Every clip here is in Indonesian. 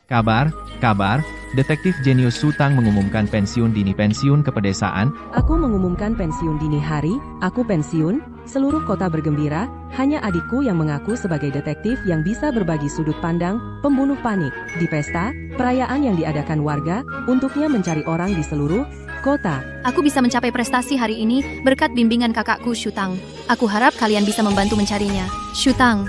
Kabar, Detektif Jenius Su Tang mengumumkan pensiun dini. Pensiun ke pedesaan. Aku mengumumkan pensiun dini hari, aku pensiun, seluruh kota bergembira, hanya adikku yang mengaku sebagai detektif yang bisa berbagi sudut pandang, pembunuh panik, di pesta, perayaan yang diadakan warga, untuknya mencari orang di seluruh kota. Aku bisa mencapai prestasi hari ini berkat bimbingan kakakku Shu Tang. Aku harap kalian bisa membantu mencarinya. Shu Tang.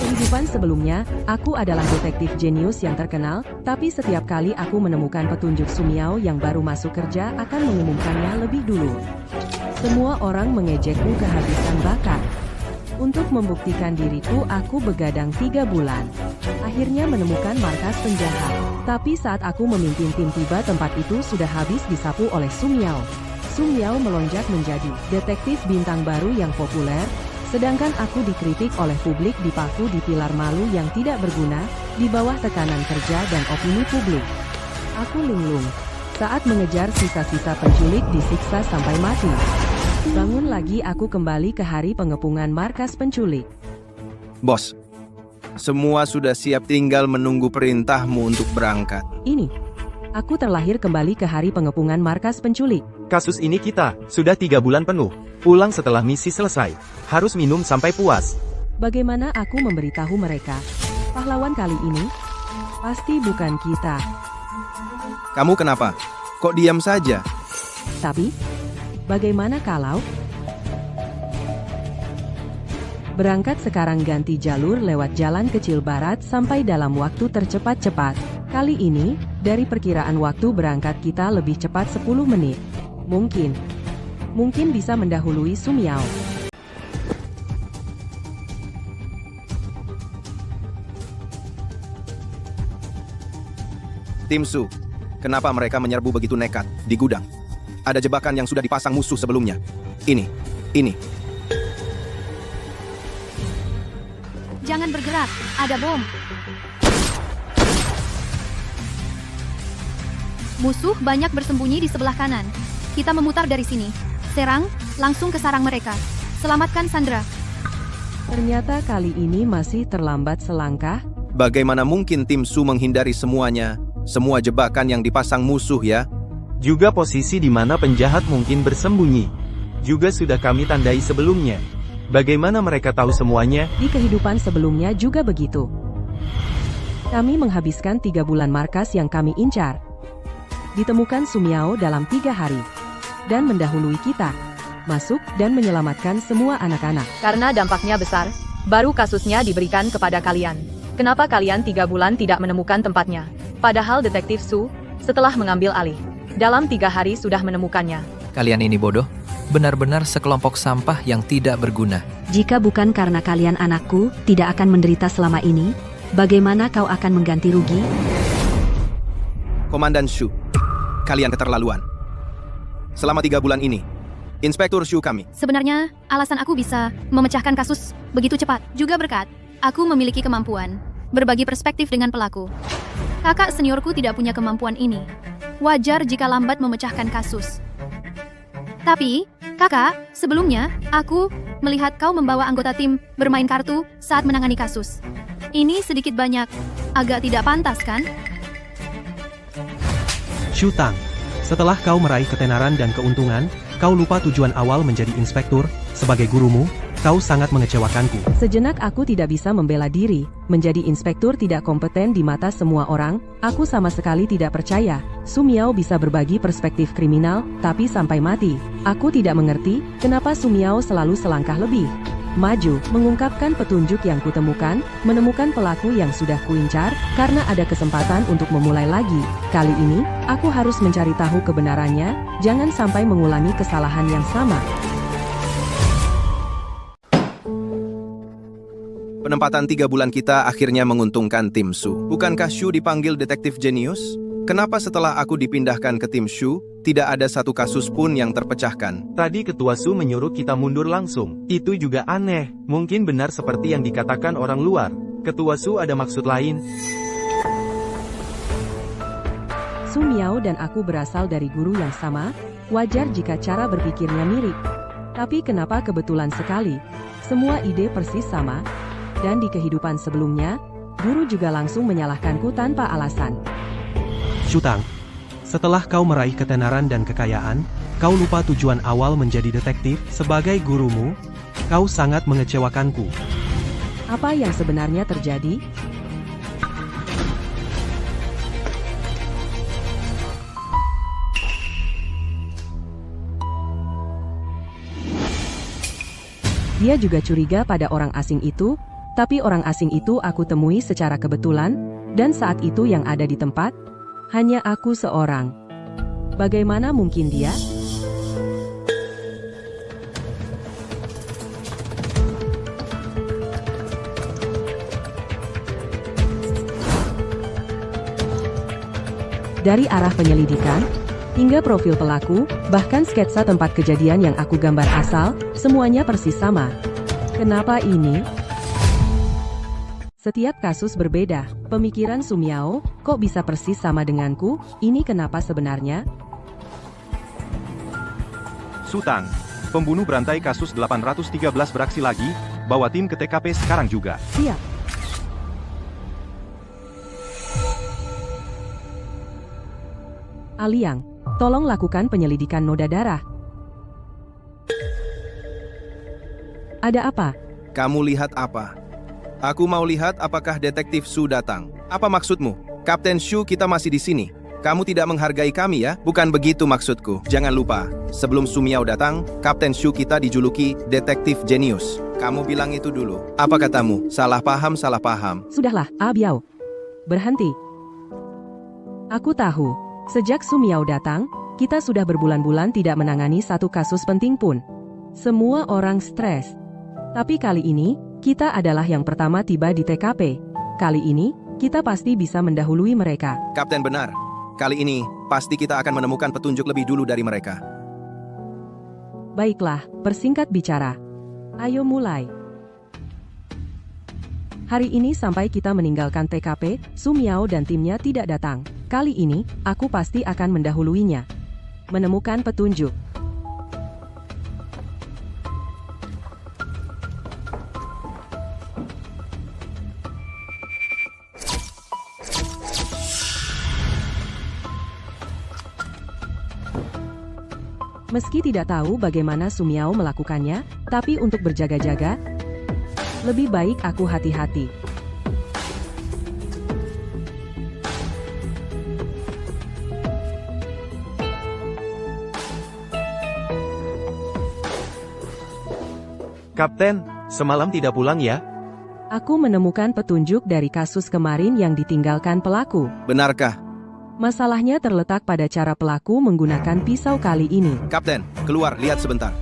Kehidupan sebelumnya, aku adalah detektif jenius yang terkenal, tapi setiap kali aku menemukan petunjuk Sumiao yang baru masuk kerja akan mengumumkannya lebih dulu. Semua orang mengejekku kehabisan bakat. Untuk membuktikan diriku, aku begadang 3 bulan. Akhirnya menemukan markas penjahat. Tapi saat aku memimpin tim, tiba tempat itu sudah habis disapu oleh Sumiao. Sumiao melonjak menjadi detektif bintang baru yang populer, sedangkan aku dikritik oleh publik, dipaku di pilar malu yang tidak berguna, di bawah tekanan kerja dan opini publik. Aku linglung. Saat mengejar sisa-sisa penculik disiksa sampai mati. Bangun lagi, aku kembali ke hari pengepungan markas penculik. Bos, semua sudah siap, tinggal menunggu perintahmu untuk berangkat. Ini. Aku terlahir kembali ke hari pengepungan markas penculik. Kasus ini kita sudah 3 bulan penuh. Pulang setelah misi selesai. Harus minum sampai puas. Bagaimana aku memberitahu mereka? Pahlawan kali ini pasti bukan kita. Kamu kenapa? Kok diam saja? Tapi, bagaimana kalau berangkat sekarang, ganti jalur lewat jalan kecil barat sampai dalam waktu tercepat-cepat. Kali ini, dari perkiraan waktu berangkat kita lebih cepat 10 menit. Mungkin bisa mendahului Sumiao. Tim Su, kenapa mereka menyerbu begitu nekat di gudang? Ada jebakan yang sudah dipasang musuh sebelumnya. Ini. Jangan bergerak, ada bom. Musuh banyak bersembunyi di sebelah kanan. Kita memutar dari sini. Serang, langsung ke sarang mereka. Selamatkan Sandra. Ternyata kali ini masih terlambat selangkah. Bagaimana mungkin Tim Su menghindari semuanya? Semua jebakan yang dipasang musuh ya? Juga posisi di mana penjahat mungkin bersembunyi. Juga sudah kami tandai sebelumnya. Bagaimana mereka tahu semuanya? Di kehidupan sebelumnya juga begitu. Kami menghabiskan 3 bulan markas yang kami incar. Ditemukan Sumiao dalam 3 hari. Dan mendahului kita. Masuk dan menyelamatkan semua anak-anak. Karena dampaknya besar, baru kasusnya diberikan kepada kalian. Kenapa kalian 3 bulan tidak menemukan tempatnya? Padahal detektif Su, setelah mengambil alih, dalam 3 hari sudah menemukannya. Kalian ini bodoh, benar-benar sekelompok sampah yang tidak berguna. Jika bukan karena kalian anakku, tidak akan menderita selama ini, bagaimana kau akan mengganti rugi? Komandan Shu, kalian keterlaluan. Selama 3 bulan ini, Inspektur Shu kami. Sebenarnya, alasan aku bisa memecahkan kasus begitu cepat juga berkat aku memiliki kemampuan berbagi perspektif dengan pelaku. Kakak seniorku tidak punya kemampuan ini. Wajar jika lambat memecahkan kasus. Tapi, kakak, sebelumnya, aku melihat kau membawa anggota tim bermain kartu saat menangani kasus. Ini sedikit banyak, agak tidak pantas kan? Shu Tang, setelah kau meraih ketenaran dan keuntungan, kau lupa tujuan awal menjadi inspektur. Sebagai gurumu, kau sangat mengecewakanku. Sejenak aku tidak bisa membela diri. Menjadi inspektur tidak kompeten di mata semua orang. Aku sama sekali tidak percaya Sumiao bisa berbagi perspektif kriminal, tapi sampai mati. Aku tidak mengerti kenapa Sumiao selalu selangkah lebih maju, mengungkapkan petunjuk yang kutemukan, menemukan pelaku yang sudah kuincar, karena ada kesempatan untuk memulai lagi. Kali ini, aku harus mencari tahu kebenarannya, jangan sampai mengulangi kesalahan yang sama. Penempatan 3 bulan kita akhirnya menguntungkan Tim Su. Bukankah Shu dipanggil detektif jenius? Kenapa setelah aku dipindahkan ke tim Shu, tidak ada satu kasus pun yang terpecahkan? Tadi Ketua Su menyuruh kita mundur langsung. Itu juga aneh. Mungkin benar seperti yang dikatakan orang luar. Ketua Su ada maksud lain. Sumiao dan aku berasal dari guru yang sama, wajar jika cara berpikirnya mirip. Tapi kenapa kebetulan sekali, semua ide persis sama, dan di kehidupan sebelumnya, Guru juga langsung menyalahkanku tanpa alasan. Shutang, setelah kau meraih ketenaran dan kekayaan, kau lupa tujuan awal menjadi detektif. Sebagai gurumu, kau sangat mengecewakanku. Apa yang sebenarnya terjadi? Dia juga curiga pada orang asing itu, tapi orang asing itu aku temui secara kebetulan, dan saat itu yang ada di tempat, hanya aku seorang. Bagaimana mungkin dia? Dari arah penyelidikan, hingga profil pelaku, bahkan sketsa tempat kejadian yang aku gambar asal, semuanya persis sama. Kenapa ini? Setiap kasus berbeda. Pemikiran Sumiao, kok bisa persis sama denganku? Ini kenapa sebenarnya? Sutang, pembunuh berantai kasus 813 beraksi lagi, bawa tim ke TKP sekarang juga. Siap. Aliang, tolong lakukan penyelidikan noda darah. Ada apa? Kamu lihat apa? Aku mau lihat apakah detektif Su datang. Apa maksudmu? Kapten Shu, kita masih di sini. Kamu tidak menghargai kami ya? Bukan begitu maksudku. Jangan lupa, sebelum Sumiao datang, Kapten Shu kita dijuluki detektif jenius. Kamu bilang itu dulu. Apa katamu? Salah paham, salah paham. Sudahlah, Biao. Berhenti. Aku tahu. Sejak Sumiao datang, kita sudah berbulan-bulan tidak menangani satu kasus penting pun. Semua orang stres. Tapi kali ini, kita adalah yang pertama tiba di TKP. Kali ini, kita pasti bisa mendahului mereka. Kapten benar. Kali ini, pasti kita akan menemukan petunjuk lebih dulu dari mereka. Baiklah, persingkat bicara. Ayo mulai. Hari ini sampai kita meninggalkan TKP, Sumiao dan timnya tidak datang. Kali ini, aku pasti akan mendahuluinya. Menemukan petunjuk. Meski tidak tahu bagaimana Sumiao melakukannya, tapi untuk berjaga-jaga, lebih baik aku hati-hati. Kapten, semalam tidak pulang ya? Aku menemukan petunjuk dari kasus kemarin yang ditinggalkan pelaku. Benarkah? Masalahnya terletak pada cara pelaku menggunakan pisau kali ini. Kapten, keluar, lihat sebentar.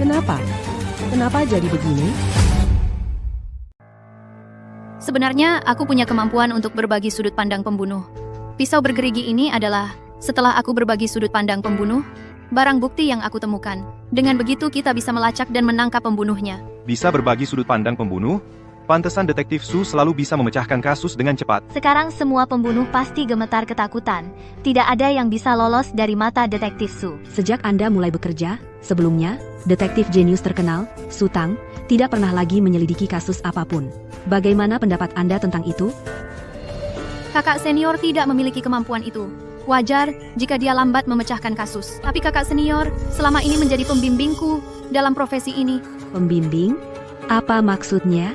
Kenapa? Kenapa jadi begini? Sebenarnya, aku punya kemampuan untuk berbagi sudut pandang pembunuh. Pisau bergerigi ini adalah, setelah aku berbagi sudut pandang pembunuh, barang bukti yang aku temukan. Dengan begitu kita bisa melacak dan menangkap pembunuhnya. Bisa berbagi sudut pandang pembunuh? Pantesan detektif Su selalu bisa memecahkan kasus dengan cepat. Sekarang semua pembunuh pasti gemetar ketakutan. Tidak ada yang bisa lolos dari mata detektif Su. Sejak Anda mulai bekerja, sebelumnya, detektif jenius terkenal, Sutang, tidak pernah lagi menyelidiki kasus apapun. Bagaimana pendapat Anda tentang itu? Kakak senior tidak memiliki kemampuan itu. Wajar jika dia lambat memecahkan kasus. Tapi kakak senior selama ini menjadi pembimbingku dalam profesi ini. Pembimbing? Apa maksudnya?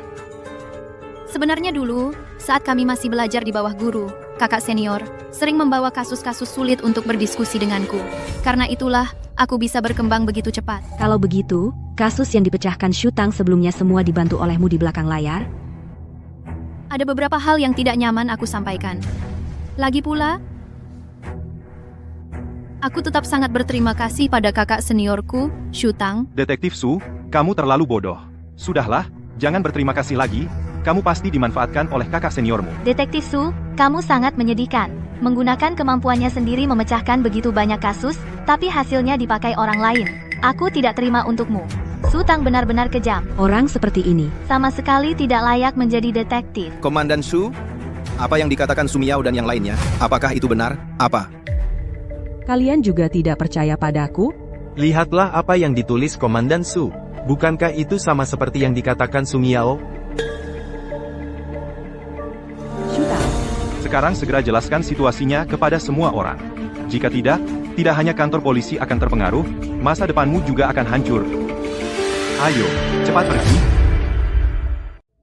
Sebenarnya dulu, saat kami masih belajar di bawah guru, kakak senior sering membawa kasus-kasus sulit untuk berdiskusi denganku. Karena itulah, aku bisa berkembang begitu cepat. Kalau begitu, kasus yang dipecahkan Shutang sebelumnya semua dibantu olehmu di belakang layar? Ada beberapa hal yang tidak nyaman aku sampaikan. Lagi pula, aku tetap sangat berterima kasih pada kakak seniorku, Shutang. Detektif Su, kamu terlalu bodoh. Sudahlah, jangan berterima kasih lagi. Kamu pasti dimanfaatkan oleh kakak seniormu. Detektif Su, kamu sangat menyedihkan. Menggunakan kemampuannya sendiri memecahkan begitu banyak kasus, tapi hasilnya dipakai orang lain. Aku tidak terima untukmu. Sutang benar-benar kejam. Orang seperti ini sama sekali tidak layak menjadi detektif. Komandan Su, Apa yang dikatakan Sumiao dan yang lainnya? Apakah itu benar? Apa? Kalian juga tidak percaya padaku? Lihatlah apa yang ditulis Komandan Su. Bukankah itu sama seperti yang dikatakan Sumiao? Shutang, Sekarang segera jelaskan situasinya kepada semua orang. Jika tidak hanya kantor polisi akan terpengaruh, masa depanmu juga akan hancur. Ayo, cepat pergi.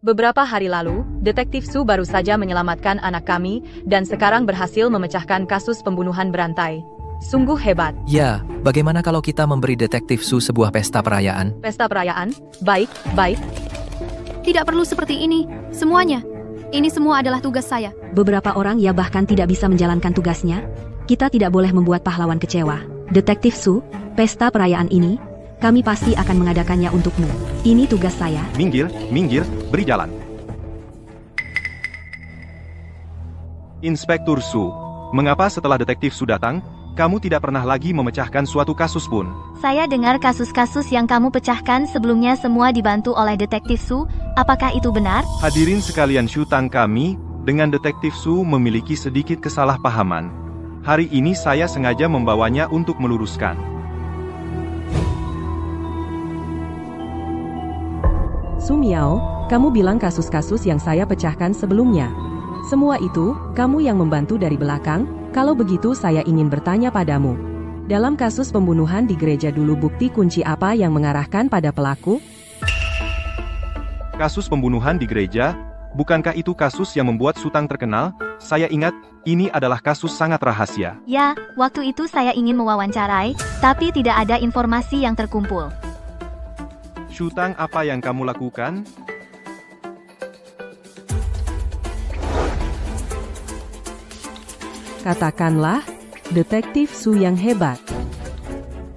Beberapa hari lalu, Detektif Su baru saja menyelamatkan anak kami dan sekarang berhasil memecahkan kasus pembunuhan berantai. Sungguh hebat. Ya, bagaimana kalau kita memberi Detektif Su sebuah pesta perayaan? Pesta perayaan? Baik, baik. Tidak perlu seperti ini, semuanya. Ini semua adalah tugas saya. Beberapa orang ya bahkan tidak bisa menjalankan tugasnya. Kita tidak boleh membuat pahlawan kecewa. Detektif Su, pesta perayaan ini, kami pasti akan mengadakannya untukmu. Ini tugas saya. Minggir, beri jalan. Inspektur Su, mengapa setelah Detektif Su datang, kamu tidak pernah lagi memecahkan suatu kasus pun? Saya dengar kasus-kasus yang kamu pecahkan sebelumnya semua dibantu oleh Detektif Su. Apakah itu benar? Hadirin sekalian, Shutang, kami dengan Detektif Su memiliki sedikit kesalahpahaman. Hari ini saya sengaja membawanya untuk meluruskan. Sumiao, kamu bilang kasus-kasus yang saya pecahkan sebelumnya. Semua itu, kamu yang membantu dari belakang. Kalau begitu saya ingin bertanya padamu. Dalam kasus pembunuhan di gereja dulu, bukti kunci apa yang mengarahkan pada pelaku? Kasus pembunuhan di gereja, bukankah itu kasus yang membuat Shutang terkenal? Saya ingat, ini adalah kasus sangat rahasia. Ya, waktu itu saya ingin mewawancarai, tapi tidak ada informasi yang terkumpul. Shutang, apa yang kamu lakukan? Katakanlah, Detektif Su yang hebat.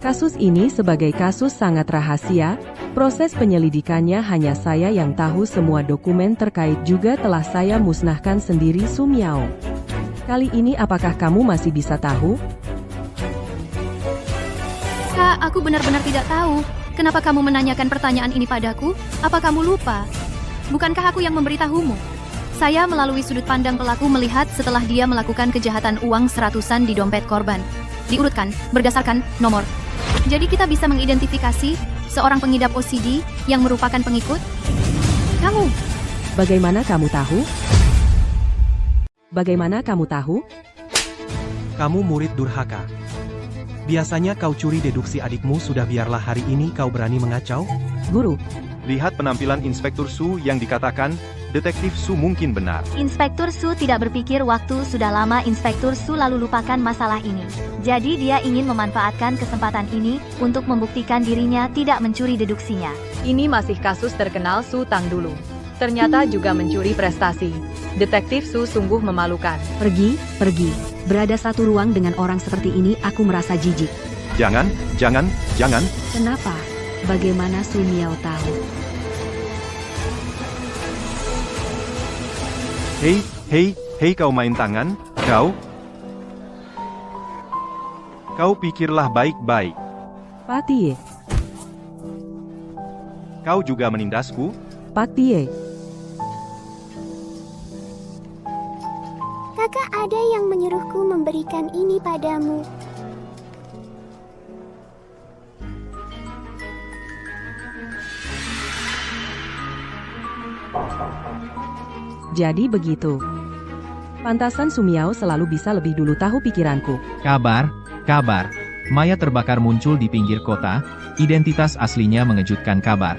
Kasus ini sebagai kasus sangat rahasia, proses penyelidikannya hanya saya yang tahu, semua dokumen terkait juga telah saya musnahkan sendiri. Sumiao, kali ini apakah kamu masih bisa tahu? Kak, aku benar-benar tidak tahu. Kenapa kamu menanyakan pertanyaan ini padaku? Apa kamu lupa? Bukankah aku yang memberitahumu? Saya melalui sudut pandang pelaku melihat setelah dia melakukan kejahatan uang seratusan di dompet korban. Diurutkan, berdasarkan nomor. Jadi kita bisa mengidentifikasi seorang pengidap OCD yang merupakan pengikut? Kamu. Bagaimana kamu tahu? Bagaimana kamu tahu? Kamu murid durhaka. Biasanya kau curi deduksi adikmu, sudah biarlah hari ini kau berani mengacau? Guru, Lihat penampilan Inspektur Su yang dikatakan, Detektif Su mungkin benar. Inspektur Su tidak berpikir waktu sudah lama Inspektur Su lalu lupakan masalah ini. Jadi dia ingin memanfaatkan kesempatan ini untuk membuktikan dirinya tidak mencuri deduksinya. Ini masih kasus terkenal Su Tang dulu. Ternyata juga mencuri prestasi. Detektif Su sungguh memalukan. Pergi. Berada satu ruang dengan orang seperti ini, aku merasa jijik. Jangan. Kenapa? Bagaimana Sumiao tahu? Hei kau main tangan, Kau pikirlah baik-baik. Pak Tie. Kau juga menindasku? Pak Tie. Kakak ada yang menyuruhku memberikan ini padamu. Jadi begitu. Pantasan Sumiao selalu bisa lebih dulu tahu pikiranku. Kabar. Mayat terbakar muncul di pinggir kota, identitas aslinya mengejutkan. Kabar.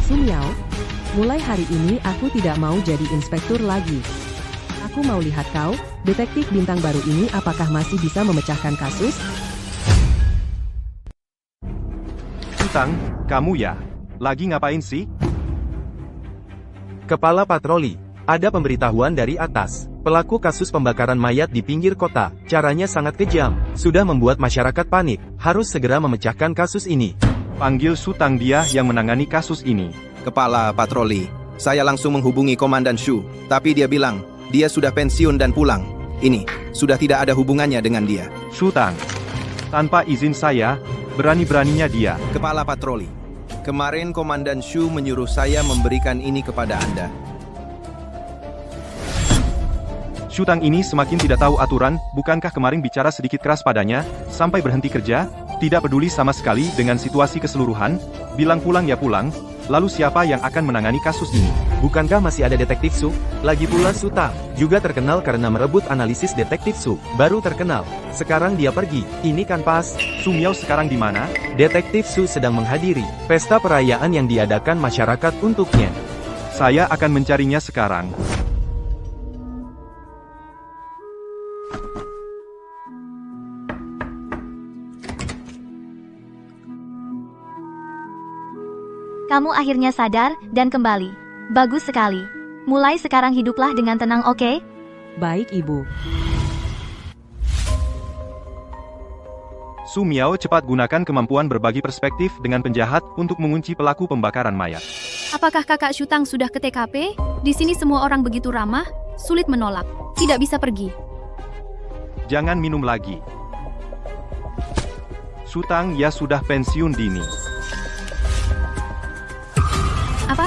Sumiao, mulai hari ini aku tidak mau jadi inspektur lagi. Aku mau lihat kau, detektif bintang baru ini, apakah masih bisa memecahkan kasus? Shutang, kamu ya? Lagi ngapain sih? Kepala patroli, ada pemberitahuan dari atas. Pelaku kasus pembakaran mayat di pinggir kota, caranya sangat kejam, sudah membuat masyarakat panik, harus segera memecahkan kasus ini. Panggil Shutang, dia yang menangani kasus ini. Kepala patroli, saya langsung menghubungi Komandan Shu, tapi dia bilang, dia sudah pensiun dan pulang. Ini, sudah tidak ada hubungannya dengan dia. Shutang, Tanpa izin saya, berani-beraninya dia. Kepala patroli. Kemarin Komandan Shu menyuruh saya memberikan ini kepada Anda. Shutang ini semakin tidak tahu aturan, bukankah kemarin bicara sedikit keras padanya, sampai berhenti kerja, tidak peduli sama sekali dengan situasi keseluruhan, bilang pulang ya pulang, lalu siapa yang akan menangani kasus ini? Bukankah masih ada detektif Su? Lagi pula Shutang juga terkenal karena merebut analisis detektif Su. Baru terkenal. Sekarang dia pergi. Ini kan pas. Su Miao sekarang di mana? Detektif Su sedang menghadiri pesta perayaan yang diadakan masyarakat untuknya. Saya akan mencarinya sekarang. Kamu akhirnya sadar dan kembali. Bagus sekali. Mulai sekarang hiduplah dengan tenang, oke? Baik, Ibu. Su Miao cepat gunakan kemampuan berbagi perspektif dengan penjahat untuk mengunci pelaku pembakaran mayat. Apakah kakak Shutang sudah ke TKP? Di sini semua orang begitu ramah, sulit menolak. Tidak bisa pergi. Jangan minum lagi. Shutang ya sudah pensiun dini. Apa?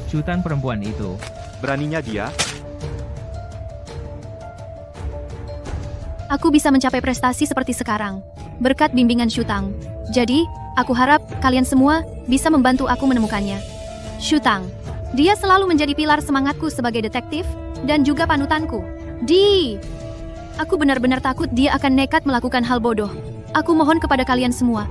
Shutang perempuan itu. Beraninya dia. Aku bisa mencapai prestasi seperti sekarang, berkat bimbingan Shutang. Jadi, aku harap kalian semua bisa membantu aku menemukannya. Shutang. Dia selalu menjadi pilar semangatku sebagai detektif, dan juga panutanku. Aku benar-benar takut dia akan nekat melakukan hal bodoh. Aku mohon kepada kalian semua,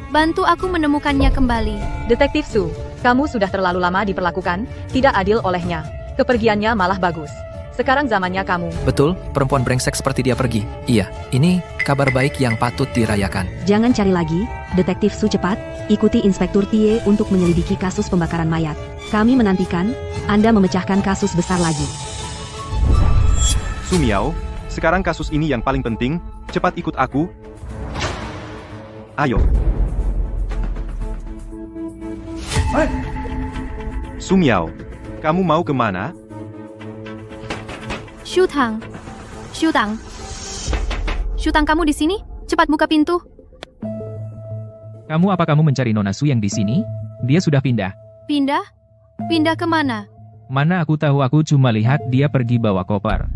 bantu aku menemukannya kembali. Detektif Su, kamu sudah terlalu lama diperlakukan, tidak adil olehnya. Kepergiannya malah bagus. Sekarang zamannya kamu. Betul, perempuan brengsek seperti dia pergi. Iya, ini kabar baik yang patut dirayakan. Jangan cari lagi, Detektif Su cepat, ikuti Inspektur Tie untuk menyelidiki kasus pembakaran mayat. Kami menantikan, Anda memecahkan kasus besar lagi. Su Miao, sekarang kasus ini yang paling penting, cepat ikut aku. Ayo. Su Miao, kamu mau kemana? Shutang. Shutang, kamu di sini? Cepat buka pintu. Apa kamu mencari Nona Su yang di sini? Dia sudah pindah. Pindah? Pindah kemana? Mana aku tahu, aku cuma lihat dia pergi bawa koper.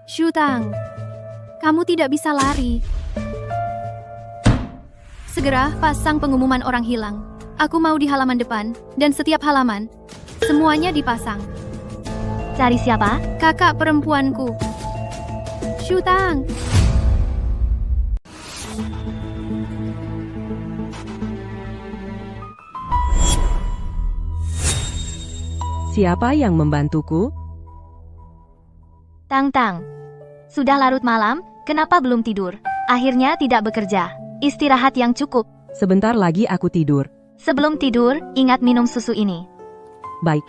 Shutang, kamu tidak bisa lari. Segera pasang pengumuman orang hilang. Aku mau di halaman depan, dan setiap halaman, semuanya dipasang. Cari siapa? Kakak perempuanku. Shutang. Siapa yang membantuku? Tang. Sudah larut malam, kenapa belum tidur? Akhirnya tidak bekerja. Istirahat yang cukup. Sebentar lagi aku tidur. Sebelum tidur, ingat minum susu ini. Baik.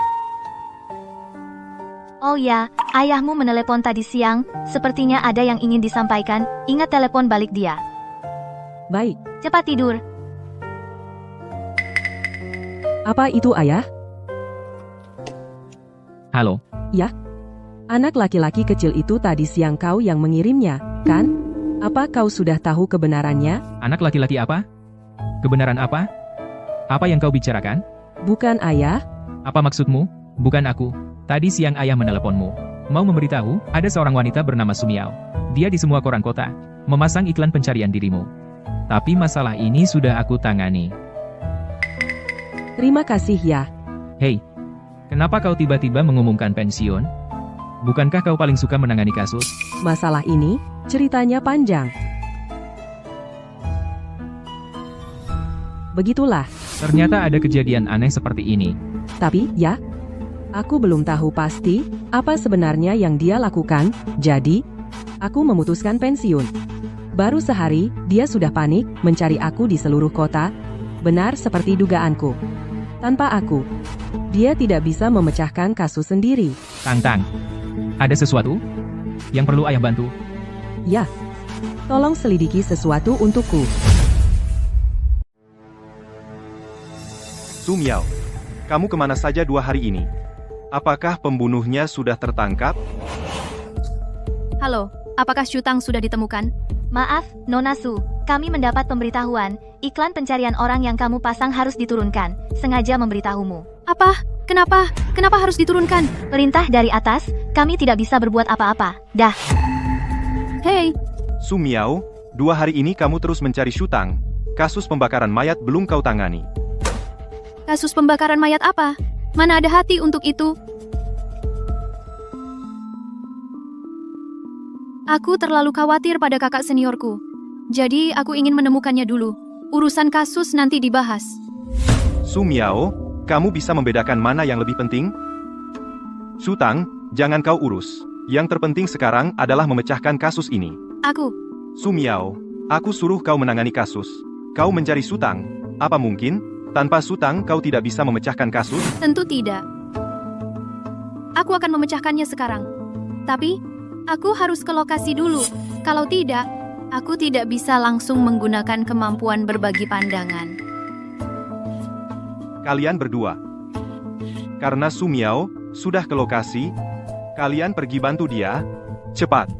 Oh ya, ayahmu menelepon tadi siang, sepertinya ada yang ingin disampaikan, ingat telepon balik dia. Baik. Cepat tidur. Apa itu, Ayah? Halo. Ya. Anak laki-laki kecil itu tadi siang kau yang mengirimnya, kan? Apa kau sudah tahu kebenarannya? Anak laki-laki apa? Kebenaran apa? Apa yang kau bicarakan? Bukan, Ayah. Apa maksudmu? Bukan aku. Tadi siang ayah meneleponmu. Mau memberitahu, ada seorang wanita bernama Su Miao. Dia di semua koran kota, memasang iklan pencarian dirimu. Tapi masalah ini sudah aku tangani. Terima kasih ya. Hei, kenapa kau tiba-tiba mengumumkan pensiun? Bukankah kau paling suka menangani kasus? Masalah ini, ceritanya panjang. Begitulah. Ternyata ada kejadian aneh seperti ini. Tapi, ya, aku belum tahu pasti apa sebenarnya yang dia lakukan, jadi aku memutuskan pensiun. Baru sehari, dia sudah panik mencari aku di seluruh kota. Benar seperti dugaanku. Tanpa aku, dia tidak bisa memecahkan kasus sendiri. Tang, ada sesuatu yang perlu ayah bantu? Ya, tolong selidiki sesuatu untukku. Su Miao, kamu kemana saja 2 hari ini? Apakah pembunuhnya sudah tertangkap? Halo, apakah Shutang sudah ditemukan? Maaf, Nona Su. Kami mendapat pemberitahuan, iklan pencarian orang yang kamu pasang harus diturunkan. Sengaja memberitahumu. Apa? Kenapa? Kenapa harus diturunkan? Perintah dari atas, kami tidak bisa berbuat apa-apa. Dah. Hei, Su Miao, 2 hari ini kamu terus mencari Shutang. Kasus pembakaran mayat belum kau tangani. kasus pembakaran mayat apa? Mana ada hati untuk itu? Aku terlalu khawatir pada kakak seniorku. Jadi aku ingin menemukannya dulu. Urusan kasus nanti dibahas. Su Miao, kamu bisa membedakan mana yang lebih penting? Shutang, jangan kau urus. Yang terpenting sekarang adalah memecahkan kasus ini. Aku. Su Miao, aku suruh kau menangani kasus. Kau mencari Shutang. Apa mungkin, tanpa Shutang kau tidak bisa memecahkan kasus? Tentu tidak. Aku akan memecahkannya sekarang. Tapi, aku harus ke lokasi dulu. Kalau tidak, aku tidak bisa langsung menggunakan kemampuan berbagi pandangan. Kalian berdua. Karena Su Miao sudah ke lokasi, kalian pergi bantu dia. Cepat.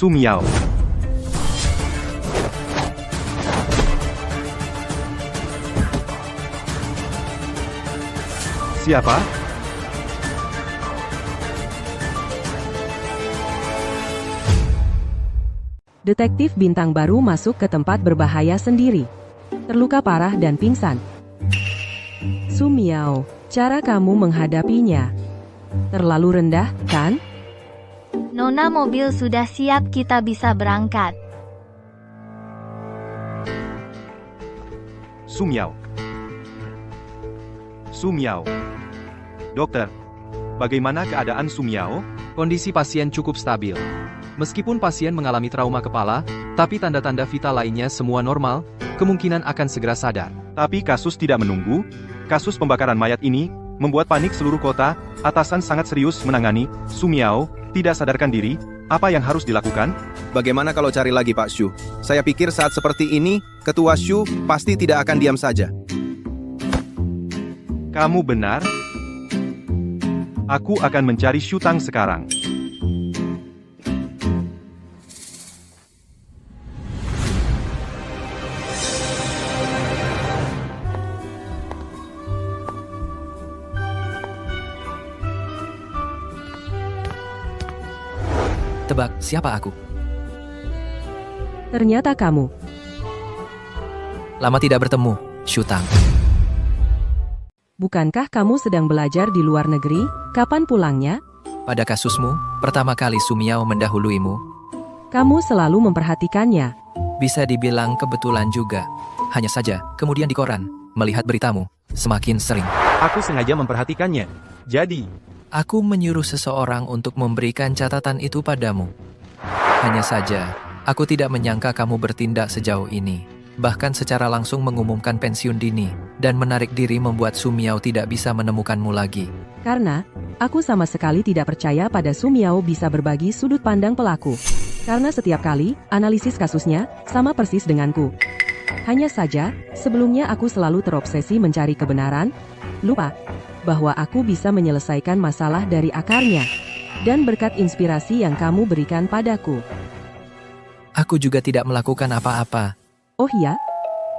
Su Miao. Siapa? Detektif bintang baru masuk ke tempat berbahaya sendiri. Terluka parah dan pingsan. Su Miao, cara kamu menghadapinya terlalu rendah, kan? Nona, mobil sudah siap, kita bisa berangkat. Su Miao. Su Miao. Dokter, bagaimana keadaan Su Miao? Kondisi pasien cukup stabil. Meskipun pasien mengalami trauma kepala, tapi tanda-tanda vital lainnya semua normal, kemungkinan akan segera sadar. Tapi kasus tidak menunggu. Kasus pembakaran mayat ini membuat panik seluruh kota. Atasan sangat serius menangani. Su Miao tidak sadarkan diri. Apa yang harus dilakukan? Bagaimana kalau cari lagi Pak Shu? Saya pikir saat seperti ini, Ketua Shu pasti tidak akan diam saja. Kamu benar. Aku akan mencari Shutang sekarang. Tebak, siapa aku? Ternyata kamu. Lama tidak bertemu, Shutang. Bukankah kamu sedang belajar di luar negeri? Kapan pulangnya? Pada kasusmu, pertama kali Su Miao mendahuluimu. Kamu selalu memperhatikannya. Bisa dibilang kebetulan juga. Hanya saja, kemudian di koran, melihat beritamu, semakin sering. Aku sengaja memperhatikannya. Jadi, Aku menyuruh seseorang untuk memberikan catatan itu padamu. Hanya saja, aku tidak menyangka kamu bertindak sejauh ini. Bahkan secara langsung mengumumkan pensiun dini, dan menarik diri membuat Su Miao tidak bisa menemukanmu lagi. Karena, aku sama sekali tidak percaya pada Su Miao bisa berbagi sudut pandang pelaku. Karena setiap kali, analisis kasusnya, sama persis denganku. Hanya saja, sebelumnya aku selalu terobsesi mencari kebenaran, lupa bahwa aku bisa menyelesaikan masalah dari akarnya. Dan berkat inspirasi yang kamu berikan padaku. Aku juga tidak melakukan apa-apa. Oh iya?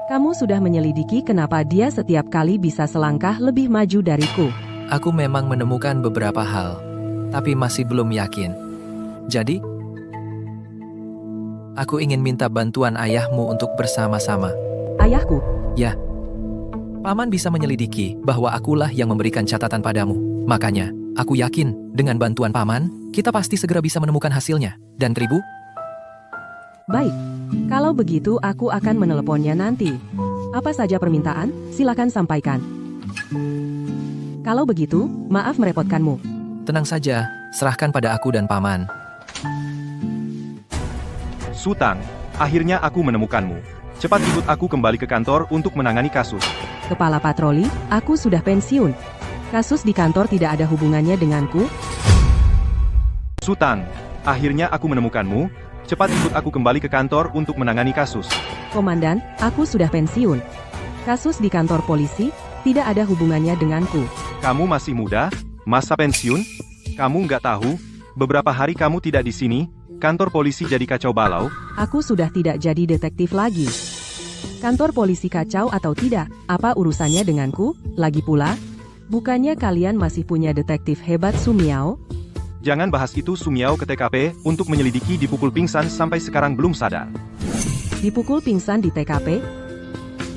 Kamu sudah menyelidiki kenapa dia setiap kali bisa selangkah lebih maju dariku. Aku memang menemukan beberapa hal, tapi masih belum yakin. Jadi, aku ingin minta bantuan ayahmu untuk bersama-sama. Ayahku? Ya. Paman bisa menyelidiki bahwa akulah yang memberikan catatan padamu. Makanya, aku yakin dengan bantuan Paman, kita pasti segera bisa menemukan hasilnya. Dan Tribu? Baik. Kalau begitu aku akan meneleponnya nanti. Apa saja permintaan, silakan sampaikan. Kalau begitu, maaf merepotkanmu. Tenang saja, serahkan pada aku dan Paman. Shutang, akhirnya aku menemukanmu. Cepat ikut aku kembali ke kantor untuk menangani kasus. Kepala patroli, aku sudah pensiun. Kasus di kantor tidak ada hubungannya denganku. Su Tang, akhirnya aku menemukanmu. Cepat ikut aku kembali ke kantor untuk menangani kasus. Komandan, aku sudah pensiun. Kasus di kantor polisi tidak ada hubungannya denganku. Kamu masih muda, masa pensiun? Kamu nggak tahu, beberapa hari kamu tidak di sini, kantor polisi jadi kacau balau. Aku sudah tidak jadi detektif lagi. Kantor polisi kacau atau tidak, apa urusannya denganku? Lagi pula, bukannya kalian masih punya detektif hebat Su Miao? Jangan bahas itu. Su Miao ke TKP untuk menyelidiki dipukul pingsan sampai sekarang belum sadar. Dipukul pingsan di TKP?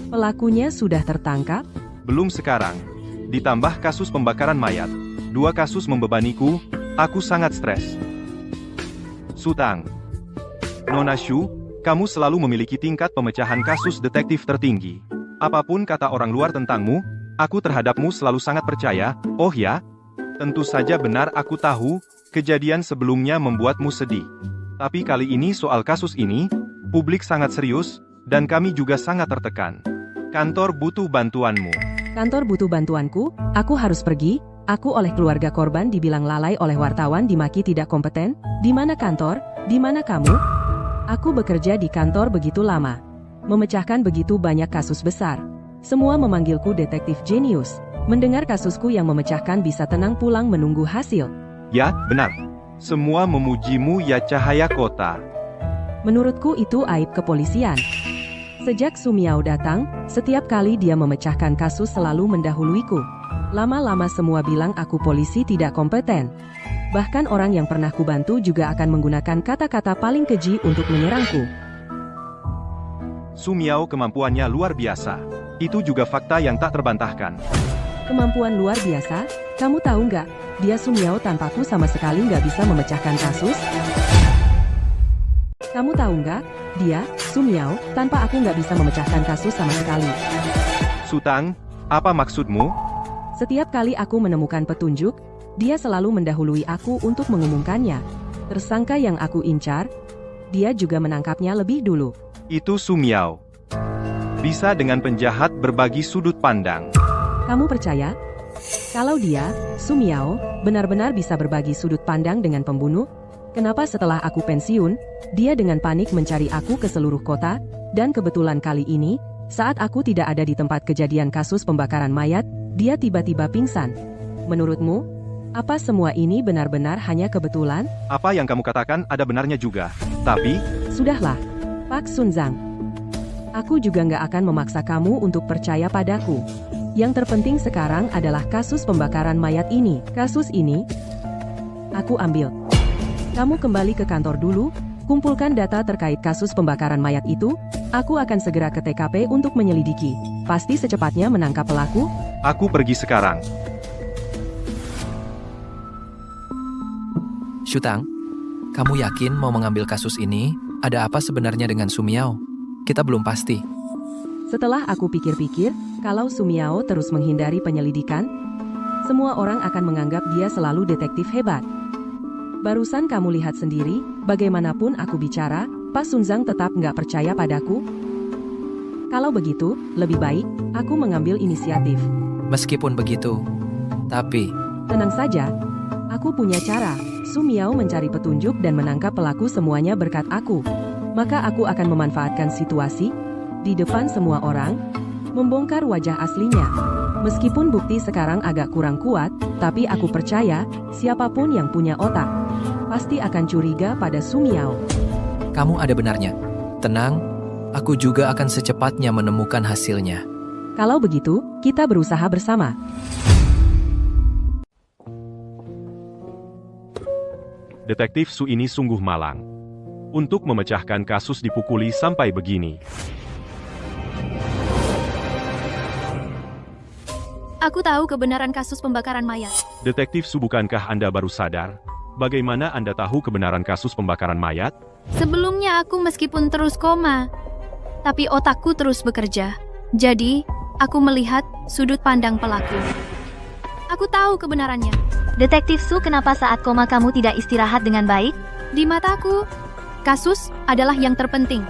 Pelakunya sudah tertangkap? Belum sekarang. Ditambah kasus pembakaran mayat. 2 kasus membebaniku, aku sangat stres. Su Tang. Nona Shu, kamu selalu memiliki tingkat pemecahan kasus detektif tertinggi. Apapun kata orang luar tentangmu, aku terhadapmu selalu sangat percaya. Oh ya? Tentu saja benar, aku tahu, kejadian sebelumnya membuatmu sedih. Tapi kali ini soal kasus ini, publik sangat serius, dan kami juga sangat tertekan. Kantor butuh bantuanmu. Kantor butuh bantuanku? Aku harus pergi? Aku oleh keluarga korban dibilang lalai oleh wartawan, dimaki tidak kompeten? Di mana kantor? Di mana kamu? Aku bekerja di kantor begitu lama. Memecahkan begitu banyak kasus besar. Semua memanggilku detektif jenius. Mendengar kasusku yang memecahkan bisa tenang pulang menunggu hasil. Ya, benar. Semua memujimu ya cahaya kota. Menurutku itu aib kepolisian. Sejak Su Miao datang, setiap kali dia memecahkan kasus selalu mendahuluiku. Lama-lama semua bilang aku polisi tidak kompeten. Bahkan orang yang pernah kubantu juga akan menggunakan kata-kata paling keji untuk menyerangku. Su Miao kemampuannya luar biasa. Itu juga fakta yang tak terbantahkan. Kemampuan luar biasa? Kamu tahu nggak, dia Su Miao tanpaku sama sekali nggak bisa memecahkan kasus? Kamu tahu nggak, dia, Su Miao, tanpa aku nggak bisa memecahkan kasus sama sekali. Su Tang, apa maksudmu? Setiap kali aku menemukan petunjuk, dia selalu mendahului aku untuk mengumumkannya. Tersangka yang aku incar, dia juga menangkapnya lebih dulu. Itu Su Miao. Bisa dengan penjahat berbagi sudut pandang. Kamu percaya? Kalau dia, Su Miao, benar-benar bisa berbagi sudut pandang dengan pembunuh? Kenapa setelah aku pensiun, dia dengan panik mencari aku ke seluruh kota, dan kebetulan kali ini, saat aku tidak ada di tempat kejadian kasus pembakaran mayat, dia tiba-tiba pingsan. Menurutmu, apa semua ini benar-benar hanya kebetulan? Apa yang kamu katakan ada benarnya juga. Tapi, sudahlah, Pak Sun Zhang. Aku juga nggak akan memaksa kamu untuk percaya padaku. Yang terpenting sekarang adalah kasus pembakaran mayat ini. Kasus ini, aku ambil. Kamu kembali ke kantor dulu, kumpulkan data terkait kasus pembakaran mayat itu. Aku akan segera ke TKP untuk menyelidiki. Pasti secepatnya menangkap pelaku. Aku pergi sekarang. Su Tang, kamu yakin mau mengambil kasus ini? Ada apa sebenarnya dengan Su Miao? Kita belum pasti. Setelah aku pikir-pikir, kalau Su Miao terus menghindari penyelidikan, semua orang akan menganggap dia selalu detektif hebat. Barusan kamu lihat sendiri, bagaimanapun aku bicara, Pak Sun Zhang tetap nggak percaya padaku. Kalau begitu, lebih baik, aku mengambil inisiatif. Meskipun begitu, tapi... Tenang saja, aku punya cara. Su Miao mencari petunjuk dan menangkap pelaku semuanya berkat aku. Maka aku akan memanfaatkan situasi, di depan semua orang, membongkar wajah aslinya. Meskipun bukti sekarang agak kurang kuat, tapi aku percaya, siapapun yang punya otak, pasti akan curiga pada Su Miao. Kamu ada benarnya. Tenang, aku juga akan secepatnya menemukan hasilnya. Kalau begitu, kita berusaha bersama. Detektif Su ini sungguh malang. Untuk memecahkan kasus dipukuli sampai begini. Aku tahu kebenaran kasus pembakaran mayat. Detektif Su, bukankah Anda baru sadar? Bagaimana Anda tahu kebenaran kasus pembakaran mayat? Sebelumnya aku meskipun terus koma, tapi otakku terus bekerja. Jadi, aku melihat sudut pandang pelaku. Aku tahu kebenarannya. Detektif Su, kenapa saat koma kamu tidak istirahat dengan baik? Di mataku, kasus adalah yang terpenting.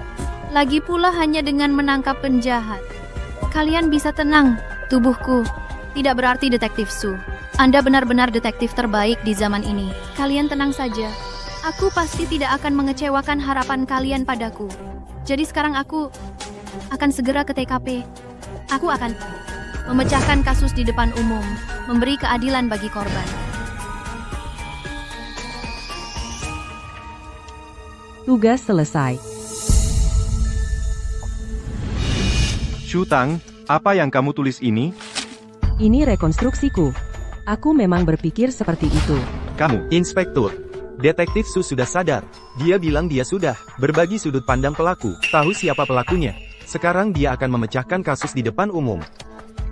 Lagi pula hanya dengan menangkap penjahat. Kalian bisa tenang, tubuhku tidak berarti detektif Su. Anda benar-benar detektif terbaik di zaman ini. Kalian tenang saja. Aku pasti tidak akan mengecewakan harapan kalian padaku. Jadi sekarang aku akan segera ke TKP. Aku akan memecahkan kasus di depan umum, memberi keadilan bagi korban. Tugas selesai. Shutang, apa yang kamu tulis ini? Ini rekonstruksiku. Aku memang berpikir seperti itu. Kamu, Inspektur. Detektif Su sudah sadar. Dia bilang dia sudah berbagi sudut pandang pelaku, tahu siapa pelakunya. Sekarang dia akan memecahkan kasus di depan umum.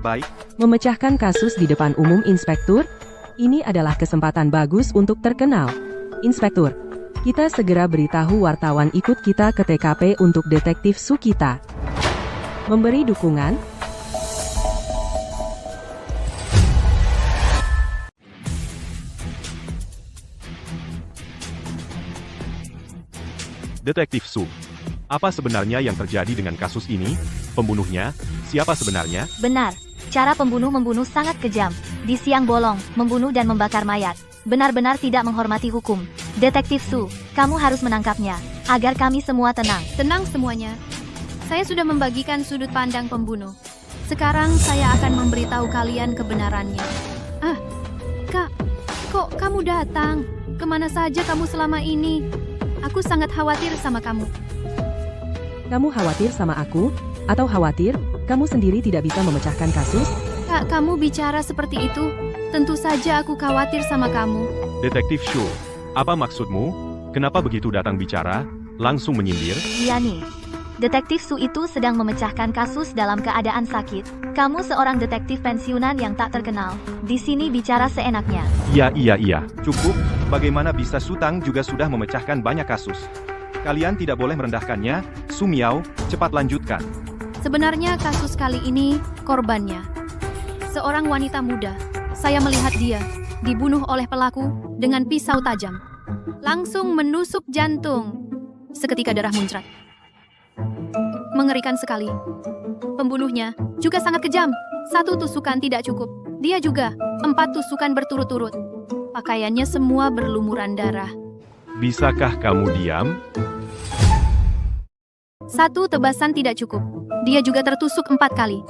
Baik, Memecahkan kasus di depan umum, Inspektur? Ini adalah kesempatan bagus untuk terkenal. Inspektur, kita segera beritahu wartawan ikut kita ke TKP untuk detektif Su kita. Memberi dukungan. Detektif Su. Apa sebenarnya yang terjadi dengan kasus ini? Pembunuhnya? Siapa sebenarnya? Benar, cara pembunuh membunuh sangat kejam. Di siang bolong, membunuh dan membakar mayat. Benar-benar tidak menghormati hukum. Detektif Su, kamu harus menangkapnya, agar kami semua tenang. Tenang semuanya. Saya sudah membagikan sudut pandang pembunuh. Sekarang saya akan memberitahu kalian kebenarannya. Kak, kok kamu datang? Kemana saja kamu selama ini? Aku sangat khawatir sama kamu. Kamu khawatir sama aku? Atau khawatir kamu sendiri tidak bisa memecahkan kasus? Kak, kamu bicara seperti itu? Tentu saja aku khawatir sama kamu. Detektif Shu, apa maksudmu? Kenapa begitu datang bicara? Langsung menyindir? Iya nih. Detektif Su itu sedang memecahkan kasus dalam keadaan sakit. Kamu seorang detektif pensiunan yang tak terkenal. Di sini bicara seenaknya. Iya. Cukup, bagaimana bisa Shutang juga sudah memecahkan banyak kasus? Kalian tidak boleh merendahkannya. Su Miao, cepat lanjutkan. Sebenarnya kasus kali ini korbannya seorang wanita muda. Saya melihat dia dibunuh oleh pelaku dengan pisau tajam. Langsung menusuk jantung. Seketika darah muncrat. Mengerikan sekali. Pembunuhnya juga sangat kejam. 1 tusukan tidak cukup. Dia juga 4 tusukan berturut-turut. Pakaiannya semua berlumuran darah. Bisakah kamu diam? 1 tebasan tidak cukup. Dia juga tertusuk 4 kali.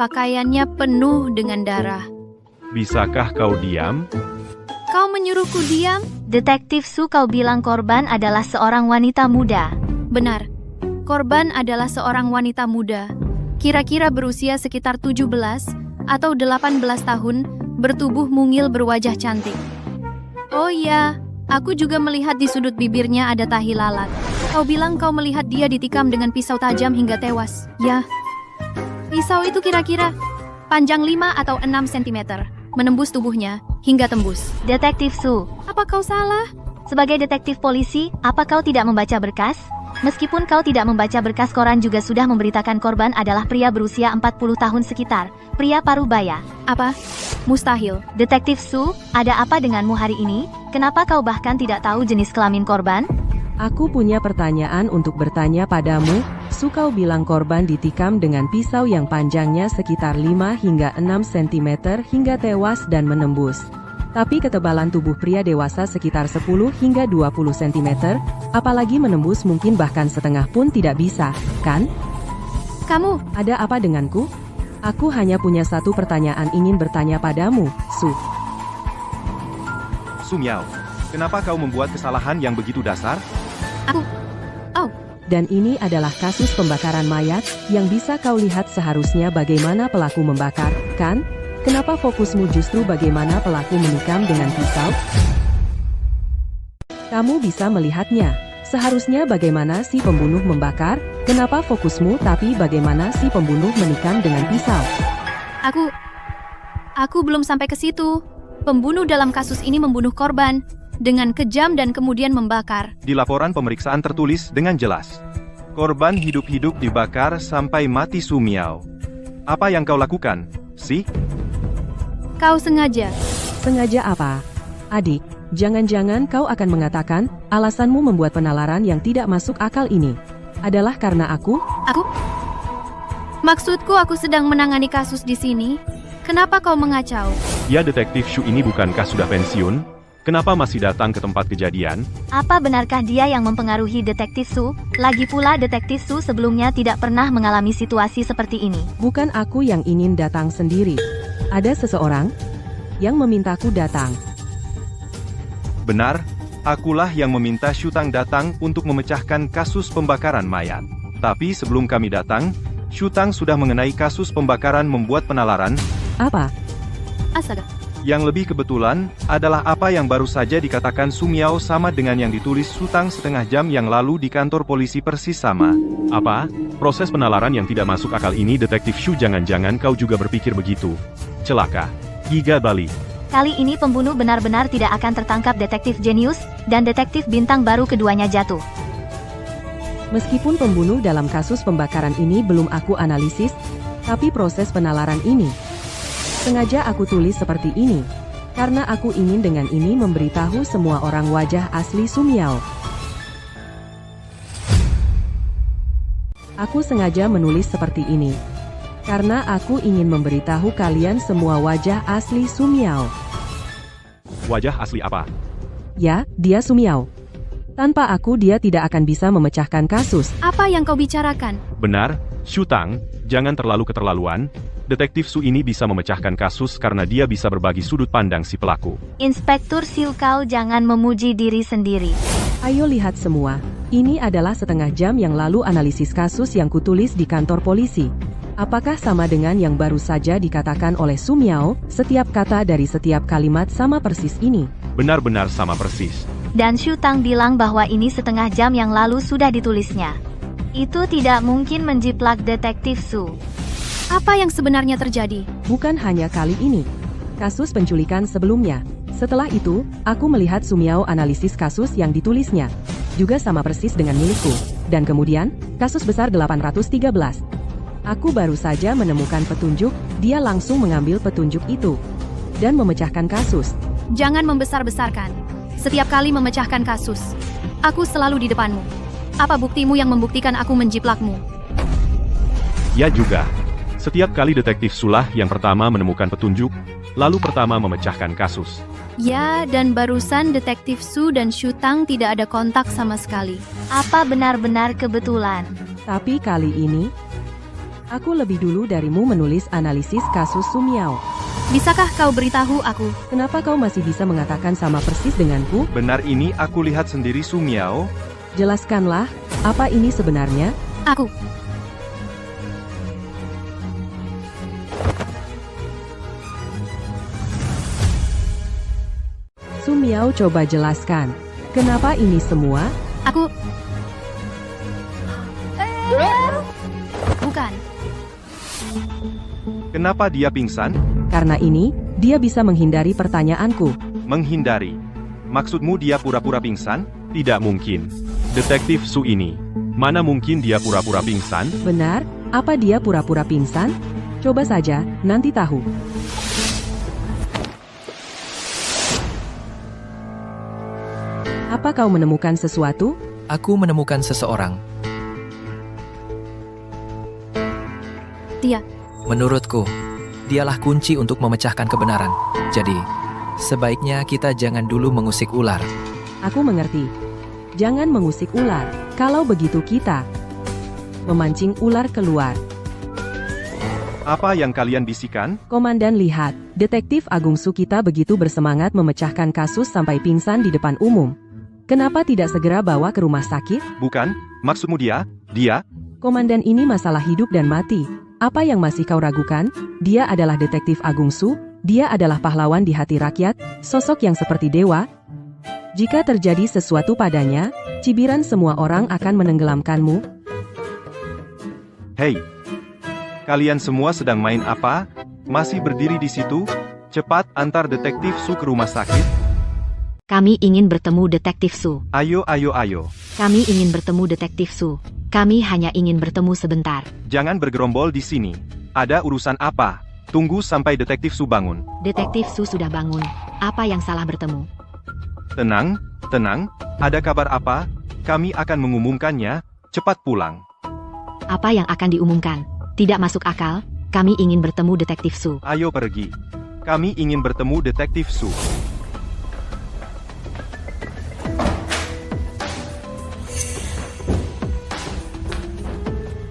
Pakaiannya penuh dengan darah. Bisakah kau diam? Kau menyuruhku diam? Detektif Su, kau bilang korban adalah seorang wanita muda. Benar. Korban adalah seorang wanita muda. Kira-kira berusia sekitar 17 atau 18 tahun, bertubuh mungil berwajah cantik. Oh iya, aku juga melihat di sudut bibirnya ada tahi lalat. Kau bilang kau melihat dia ditikam dengan pisau tajam hingga tewas. Ya. Pisau itu kira-kira panjang 5 atau 6 cm, menembus tubuhnya hingga tembus. Detektif Su, Apa kau salah? sebagai detektif polisi, apa kau tidak membaca berkas? Meskipun kau tidak membaca berkas, koran juga sudah memberitakan korban adalah pria berusia 40 tahun sekitar, pria parubaya. Apa? Mustahil. Detektif Su, ada apa denganmu hari ini? Kenapa kau bahkan tidak tahu jenis kelamin korban? Aku punya pertanyaan untuk bertanya padamu. Su, kau bilang korban ditikam dengan pisau yang panjangnya sekitar 5 hingga 6 cm hingga tewas dan menembus. Tapi ketebalan tubuh pria dewasa sekitar 10 hingga 20 cm, apalagi menembus mungkin bahkan setengah pun tidak bisa, kan? Kamu, Ada apa denganku? Aku hanya punya 1 pertanyaan ingin bertanya padamu, Su. Su Miao, kenapa kau membuat kesalahan yang begitu dasar? Dan ini adalah kasus pembakaran mayat, yang bisa kau lihat seharusnya bagaimana pelaku membakar, kan? Kenapa fokusmu justru bagaimana pelaku menikam dengan pisau? Kamu bisa melihatnya. Seharusnya bagaimana si pembunuh membakar, kenapa fokusmu tapi bagaimana si pembunuh menikam dengan pisau? Aku belum sampai ke situ. Pembunuh dalam kasus ini membunuh korban dengan kejam dan kemudian membakar. Di laporan pemeriksaan tertulis dengan jelas. Korban hidup-hidup dibakar sampai mati. Su Miao. Apa yang kau lakukan, sih? Kau sengaja. Sengaja apa? Adik, jangan-jangan kau akan mengatakan, alasanmu membuat penalaran yang tidak masuk akal ini adalah karena aku? Maksudku aku sedang menangani kasus di sini. Kenapa kau mengacau? Ya detektif Shu ini bukankah sudah pensiun? Kenapa masih datang ke tempat kejadian? Apa benarkah dia yang mempengaruhi Detektif Su? Lagi pula Detektif Su sebelumnya tidak pernah mengalami situasi seperti ini. Bukan aku yang ingin datang sendiri. Ada seseorang yang memintaku datang. Benar, akulah yang meminta Shutang datang untuk memecahkan kasus pembakaran mayat. Tapi sebelum kami datang, Shutang sudah mengenai kasus pembakaran membuat penalaran. Apa? Astaga. Yang lebih kebetulan, adalah apa yang baru saja dikatakan Sumiao sama dengan yang ditulis Shutang setengah jam yang lalu di kantor polisi persis sama. Apa? Proses penalaran yang tidak masuk akal ini Detektif Shu, jangan-jangan kau juga berpikir begitu. Celaka. Giga Bali. Kali ini pembunuh benar-benar tidak akan tertangkap. Detektif jenius dan detektif bintang baru keduanya jatuh. Meskipun pembunuh dalam kasus pembakaran ini belum aku analisis, tapi proses penalaran ini sengaja aku tulis seperti ini, karena aku ingin dengan ini memberitahu semua orang wajah asli Sumiao. Aku sengaja menulis seperti ini, karena aku ingin memberitahu kalian semua wajah asli Sumiao. Wajah asli apa? Ya, dia Sumiao. Tanpa aku dia tidak akan bisa memecahkan kasus. Apa yang kau bicarakan? Benar, Shutang, jangan terlalu keterlaluan. Detektif Su ini bisa memecahkan kasus karena dia bisa berbagi sudut pandang si pelaku. Inspektur Siu, kau jangan memuji diri sendiri. Ayo lihat semua. Ini adalah setengah jam yang lalu analisis kasus yang kutulis di kantor polisi. Apakah sama dengan yang baru saja dikatakan oleh Sumiao? Setiap kata dari setiap kalimat sama persis ini. Benar-benar sama persis. Dan Shutang bilang bahwa ini setengah jam yang lalu sudah ditulisnya. Itu tidak mungkin menjiplak Detektif Su. Apa yang sebenarnya terjadi? Bukan hanya kali ini. Kasus penculikan sebelumnya. Setelah itu, aku melihat Sumiao analisis kasus yang ditulisnya. Juga sama persis dengan milikku. Dan kemudian, kasus besar 813. Aku baru saja menemukan petunjuk, dia langsung mengambil petunjuk itu. Dan memecahkan kasus. Jangan membesar-besarkan. Setiap kali memecahkan kasus, aku selalu di depanmu. Apa buktimu yang membuktikan aku menjiplakmu? Ya juga. Setiap kali Detektif Sulah yang pertama menemukan petunjuk, lalu pertama memecahkan kasus. Ya, dan barusan Detektif Su dan Shutang tidak ada kontak sama sekali. Apa benar-benar kebetulan? Tapi kali ini, aku lebih dulu darimu menulis analisis kasus Sumiao. Bisakah kau beritahu aku? Kenapa kau masih bisa mengatakan sama persis denganku? Benar, ini aku lihat sendiri Sumiao. Jelaskanlah, apa ini sebenarnya? Aku. Sumiao, coba jelaskan. Kenapa ini semua? Aku. Bukan. Kenapa dia pingsan? Karena ini, dia bisa menghindari pertanyaanku. Menghindari. Maksudmu dia pura-pura pingsan? Tidak mungkin. Detektif Su ini. Mana mungkin dia pura-pura pingsan? Benar, apa dia pura-pura pingsan? Coba saja, nanti tahu. Apa kau menemukan sesuatu? Aku menemukan seseorang. Dia. Menurutku, dialah kunci untuk memecahkan kebenaran. Jadi, sebaiknya kita jangan dulu mengusik ular. Aku mengerti. Jangan mengusik ular. Kalau begitu kita memancing ular keluar. Apa yang kalian bisikan? Komandan, lihat. Detektif Agung Su kita begitu bersemangat memecahkan kasus sampai pingsan di depan umum. Kenapa tidak segera bawa ke rumah sakit? Bukan, maksudmu dia? Dia? Komandan, ini masalah hidup dan mati. Apa yang masih kau ragukan? Dia adalah Detektif Agung Su, dia adalah pahlawan di hati rakyat, sosok yang seperti dewa. Jika terjadi sesuatu padanya, cibiran semua orang akan menenggelamkanmu. Hei, kalian semua sedang main apa? Masih berdiri di situ? Cepat antar Detektif Su ke rumah sakit. Kami ingin bertemu Detektif Su. Ayo, ayo, ayo. Kami ingin bertemu Detektif Su. Kami hanya ingin bertemu sebentar. Jangan bergerombol di sini. Ada urusan apa? Tunggu sampai Detektif Su bangun. Detektif Su sudah bangun. Apa yang salah bertemu? Tenang, tenang. Ada kabar apa? Kami akan mengumumkannya. Cepat pulang. Apa yang akan diumumkan? Tidak masuk akal. Kami ingin bertemu Detektif Su. Ayo pergi. Kami ingin bertemu Detektif Su.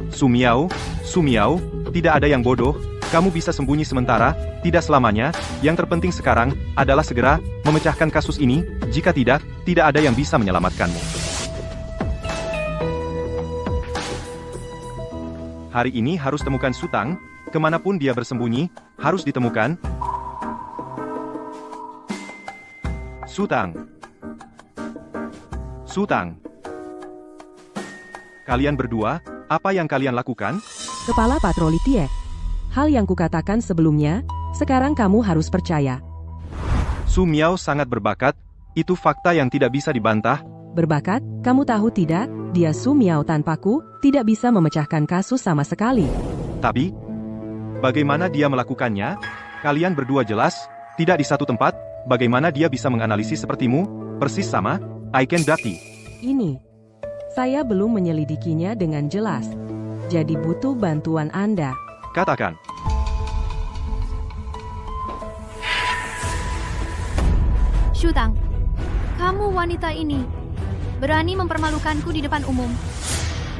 Sumiao, Sumiao, tidak ada yang bodoh, kamu bisa sembunyi sementara, tidak selamanya, yang terpenting sekarang, adalah segera, memecahkan kasus ini, jika tidak, tidak ada yang bisa menyelamatkanmu. Hari ini harus temukan Sutang, kemanapun dia bersembunyi, harus ditemukan. Sutang. Sutang. Kalian berdua, apa yang kalian lakukan? Kepala Patroli Tie. Hal yang kukatakan sebelumnya, sekarang kamu harus percaya. Su Miao sangat berbakat, itu fakta yang tidak bisa dibantah. Berbakat, kamu tahu tidak, dia Su Miao tanpaku, tidak bisa memecahkan kasus sama sekali. Tapi, bagaimana dia melakukannya? Kalian berdua jelas, tidak di satu tempat, bagaimana dia bisa menganalisis sepertimu, persis sama, Aiken Dakti. Ini, saya belum menyelidikinya dengan jelas. Jadi butuh bantuan Anda. Katakan. Shutang, kamu wanita ini berani mempermalukanku di depan umum.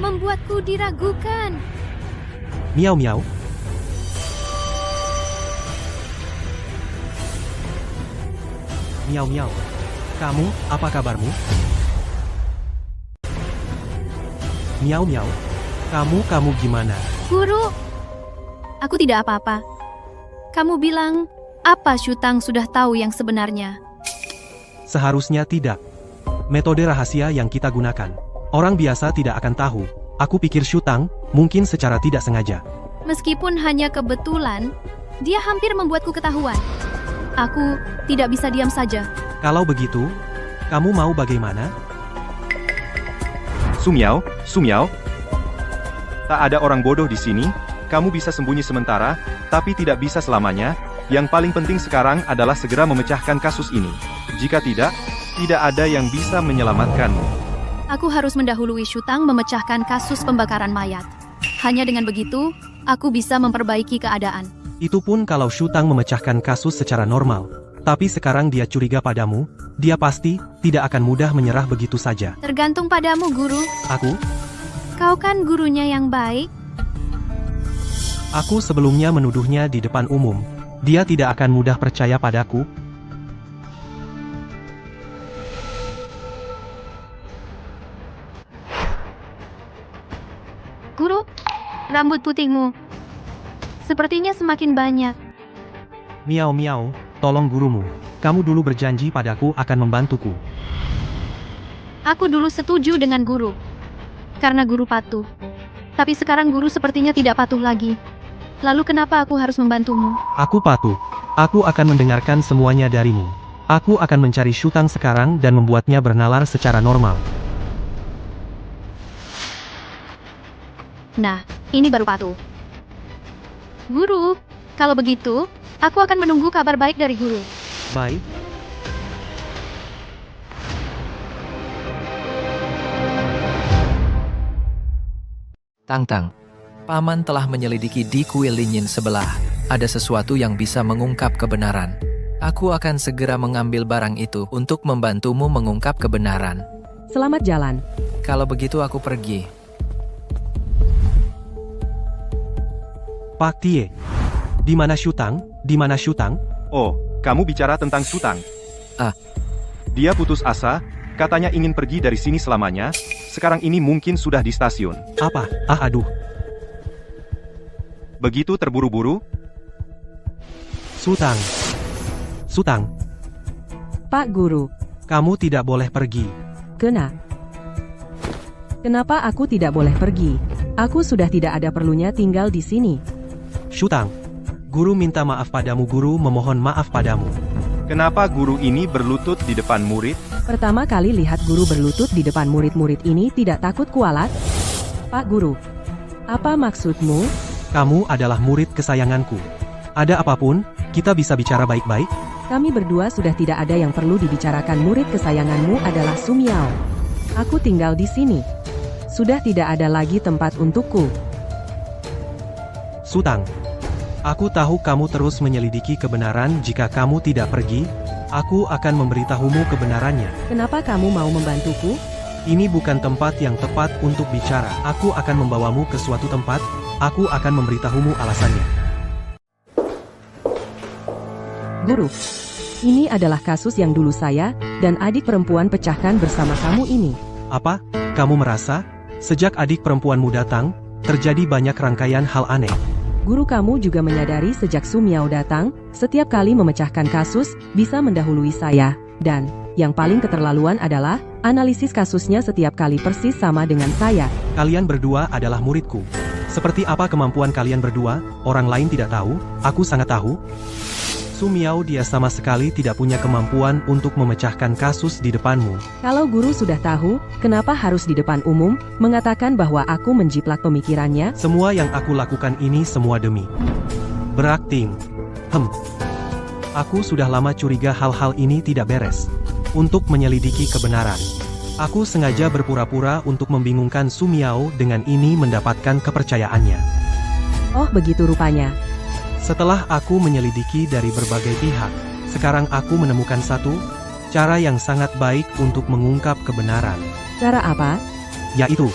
Membuatku diragukan. Miao Miao. Miao Miao. Kamu, apa kabarmu? Miao Miao. Kamu gimana? Guru, aku tidak apa-apa. Kamu bilang, apa Shutang sudah tahu yang sebenarnya? Seharusnya tidak. Metode rahasia yang kita gunakan. Orang biasa tidak akan tahu. Aku pikir Shutang, mungkin secara tidak sengaja. Meskipun hanya kebetulan, dia hampir membuatku ketahuan. Aku tidak bisa diam saja. Kalau begitu, kamu mau bagaimana? Sumiao, Sumiao. Tak ada orang bodoh di sini, kamu bisa sembunyi sementara, tapi tidak bisa selamanya. Yang paling penting sekarang adalah segera memecahkan kasus ini. Jika tidak, tidak ada yang bisa menyelamatkanmu. Aku harus mendahului Shutang memecahkan kasus pembakaran mayat. Hanya dengan begitu, aku bisa memperbaiki keadaan. Itu pun kalau Shutang memecahkan kasus secara normal. Tapi sekarang dia curiga padamu, dia pasti tidak akan mudah menyerah begitu saja. Tergantung padamu, Guru. Aku? Kau kan gurunya yang baik. Aku sebelumnya menuduhnya di depan umum. Dia tidak akan mudah percaya padaku. Guru, rambut putihmu sepertinya semakin banyak. Miao Miao, tolong gurumu. Kamu dulu berjanji padaku akan membantuku. Aku dulu setuju dengan guru. Karena guru patuh. Tapi sekarang guru sepertinya tidak patuh lagi. Lalu kenapa aku harus membantumu? Aku patuh. Aku akan mendengarkan semuanya darimu. Aku akan mencari Shutang sekarang dan membuatnya bernalar secara normal. Nah, ini baru patuh. Guru, kalau begitu, aku akan menunggu kabar baik dari guru. Baik. Tang-Tang, Paman telah menyelidiki di kuil Linyin sebelah. Ada sesuatu yang bisa mengungkap kebenaran. Aku akan segera mengambil barang itu untuk membantumu mengungkap kebenaran. Selamat jalan. Kalau begitu aku pergi. Pak Tie. Di mana Shutang? Di mana Shutang? Oh, kamu bicara tentang Sutang. Ah. Dia putus asa, katanya ingin pergi dari sini selamanya. Sekarang ini mungkin sudah di stasiun. Apa? Aduh. Begitu terburu-buru? Sutang. Sutang. Pak Guru. Kamu tidak boleh pergi. Kenapa aku tidak boleh pergi? Aku sudah tidak ada perlunya tinggal di sini. Shutang. Guru minta maaf padamu, guru memohon maaf padamu. Kenapa guru ini berlutut di depan murid? Pertama kali lihat guru berlutut di depan murid-murid ini tidak takut kualat? Pak Guru, apa maksudmu? Kamu adalah murid kesayanganku. Ada apapun, kita bisa bicara baik-baik? Kami berdua sudah tidak ada yang perlu dibicarakan. Murid kesayanganmu adalah Su Miao. Aku tinggal di sini. Sudah tidak ada lagi tempat untukku. Sutang. Aku tahu kamu terus menyelidiki kebenaran. Jika kamu tidak pergi, aku akan memberitahumu kebenarannya. Kenapa kamu mau membantuku? Ini bukan tempat yang tepat untuk bicara. Aku akan membawamu ke suatu tempat. Aku akan memberitahumu alasannya. Guru, ini adalah kasus yang dulu saya dan adik perempuan pecahkan bersama kamu ini. Apa? Kamu merasa? Sejak adik perempuanmu datang, terjadi banyak rangkaian hal aneh. Guru kamu juga menyadari sejak Su Miao datang, setiap kali memecahkan kasus, bisa mendahului saya. Dan, yang paling keterlaluan adalah, analisis kasusnya setiap kali persis sama dengan saya. Kalian berdua adalah muridku. Seperti apa kemampuan kalian berdua, orang lain tidak tahu, aku sangat tahu. Su Miao dia sama sekali tidak punya kemampuan untuk memecahkan kasus di depanmu. Kalau guru sudah tahu, kenapa harus di depan umum, mengatakan bahwa aku menjiplak pemikirannya? Semua yang aku lakukan ini semua demi berakting. Aku sudah lama curiga hal-hal ini tidak beres. Untuk menyelidiki kebenaran, aku sengaja berpura-pura untuk membingungkan Su Miao dengan ini mendapatkan kepercayaannya. Oh begitu rupanya. Setelah aku menyelidiki dari berbagai pihak, sekarang aku menemukan satu cara yang sangat baik untuk mengungkap kebenaran. Cara apa? Yaitu,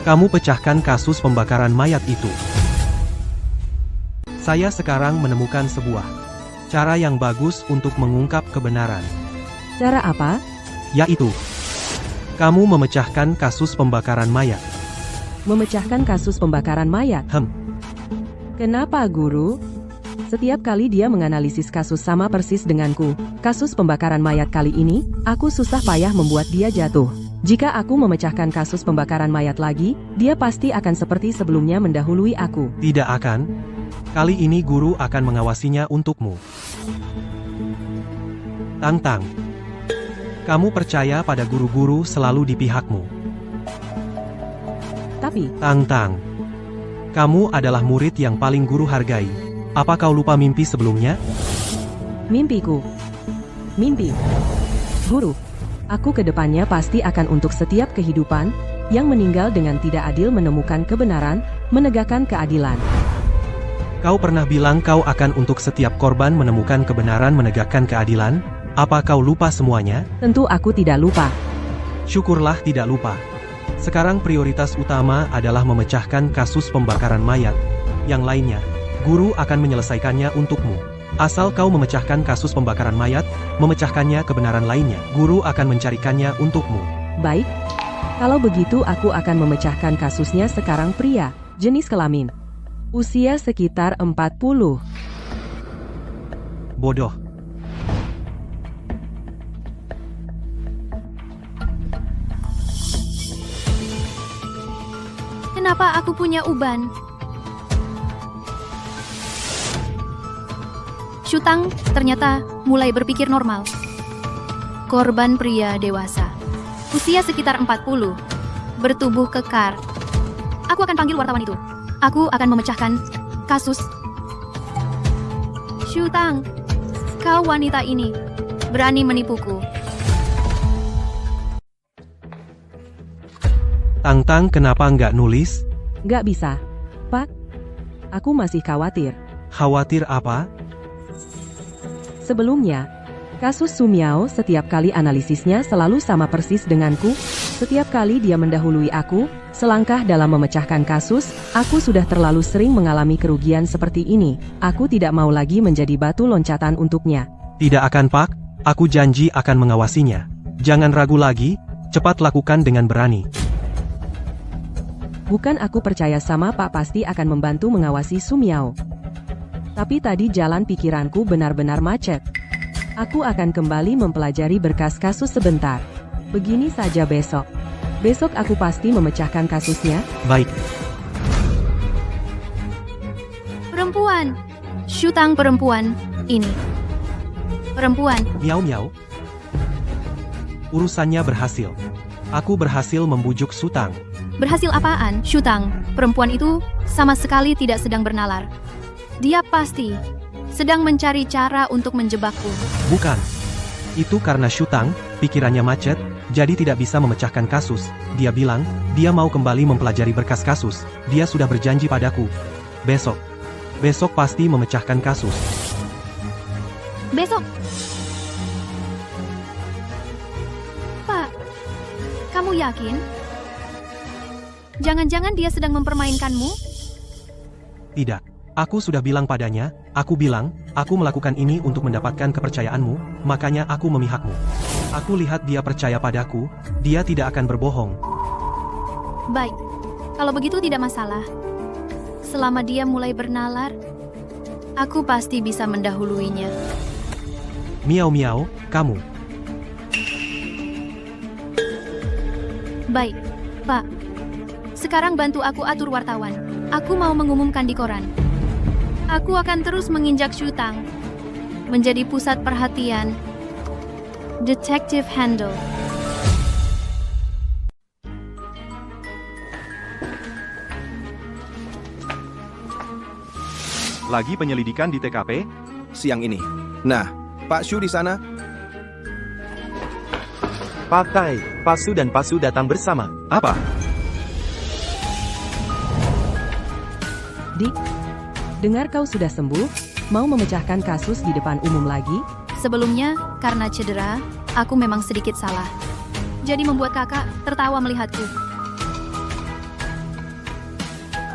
kamu pecahkan kasus pembakaran mayat itu. Saya sekarang menemukan sebuah cara yang bagus untuk mengungkap kebenaran. Cara apa? Yaitu, kamu memecahkan kasus pembakaran mayat. Memecahkan kasus pembakaran mayat? Kenapa guru? Setiap kali dia menganalisis kasus sama persis denganku, kasus pembakaran mayat kali ini, aku susah payah membuat dia jatuh. Jika aku memecahkan kasus pembakaran mayat lagi, dia pasti akan seperti sebelumnya mendahului aku. Tidak akan. Kali ini guru akan mengawasinya untukmu. Tang-Tang. Kamu percaya pada guru-guru selalu di pihakmu. Tapi, Tang-Tang, kamu adalah murid yang paling guru hargai. Apa kau lupa mimpi sebelumnya? Mimpiku. Mimpi. Guru, aku ke depannya pasti akan untuk setiap kehidupan yang meninggal dengan tidak adil menemukan kebenaran, menegakkan keadilan. Kau pernah bilang kau akan untuk setiap korban menemukan kebenaran menegakkan keadilan? Apa kau lupa semuanya? Tentu aku tidak lupa. Syukurlah tidak lupa. Sekarang prioritas utama adalah memecahkan kasus pembakaran mayat. Yang lainnya, guru akan menyelesaikannya untukmu. Asal kau memecahkan kasus pembakaran mayat, memecahkannya kebenaran lainnya, guru akan mencarikannya untukmu. Baik. Kalau begitu aku akan memecahkan kasusnya sekarang pria, jenis kelamin. Usia sekitar 40. Bodoh. Kenapa aku punya uban? Shutang ternyata mulai berpikir normal. Korban pria dewasa. Usia sekitar 40. Bertubuh kekar. Aku akan panggil wartawan itu. Aku akan memecahkan kasus. Shutang, kau wanita ini berani menipuku. Tang-Tang kenapa nggak nulis? Nggak bisa. Pak, aku masih khawatir. Khawatir apa? Sebelumnya, kasus Su Miao setiap kali analisisnya selalu sama persis denganku. Setiap kali dia mendahului aku, selangkah dalam memecahkan kasus, aku sudah terlalu sering mengalami kerugian seperti ini. Aku tidak mau lagi menjadi batu loncatan untuknya. Tidak akan Pak, aku janji akan mengawasinya. Jangan ragu lagi, cepat lakukan dengan berani. Bukan aku percaya sama Pak pasti akan membantu mengawasi Su Miao. Tapi tadi jalan pikiranku benar-benar macet. Aku akan kembali mempelajari berkas kasus sebentar. Begini saja besok. Besok aku pasti memecahkan kasusnya. Baik. Perempuan. Shutang perempuan. Ini. Perempuan. Miau-miau. Urusannya berhasil. Aku berhasil membujuk Shutang. Berhasil apaan, Shutang? Perempuan itu sama sekali tidak sedang bernalar. Dia pasti sedang mencari cara untuk menjebakku. Bukan. Itu karena Shutang, pikirannya macet, jadi tidak bisa memecahkan kasus. Dia bilang, dia mau kembali mempelajari berkas kasus. Dia sudah berjanji padaku. Besok. besok pasti memecahkan kasus. Besok. Pak, kamu yakin? Jangan-jangan dia sedang mempermainkanmu? Tidak. Aku sudah bilang padanya, aku melakukan ini untuk mendapatkan kepercayaanmu, makanya aku memihakmu. Aku lihat dia percaya padaku, dia tidak akan berbohong. Baik, kalau begitu tidak masalah. Selama dia mulai bernalar, aku pasti bisa mendahuluinya. Miau-miau, kamu. Baik, Pak. Sekarang bantu aku atur wartawan. Aku mau mengumumkan di koran. Aku akan terus menginjak Shutang menjadi pusat perhatian. Detective Handle. Lagi penyelidikan di TKP? Siang ini. Nah, Pak Shu di sana? Pak Su dan Pak Su datang bersama. Apa? Dik, dengar kau sudah sembuh, mau memecahkan kasus di depan umum lagi? Sebelumnya, karena cedera, aku memang sedikit salah. Jadi membuat kakak tertawa melihatku.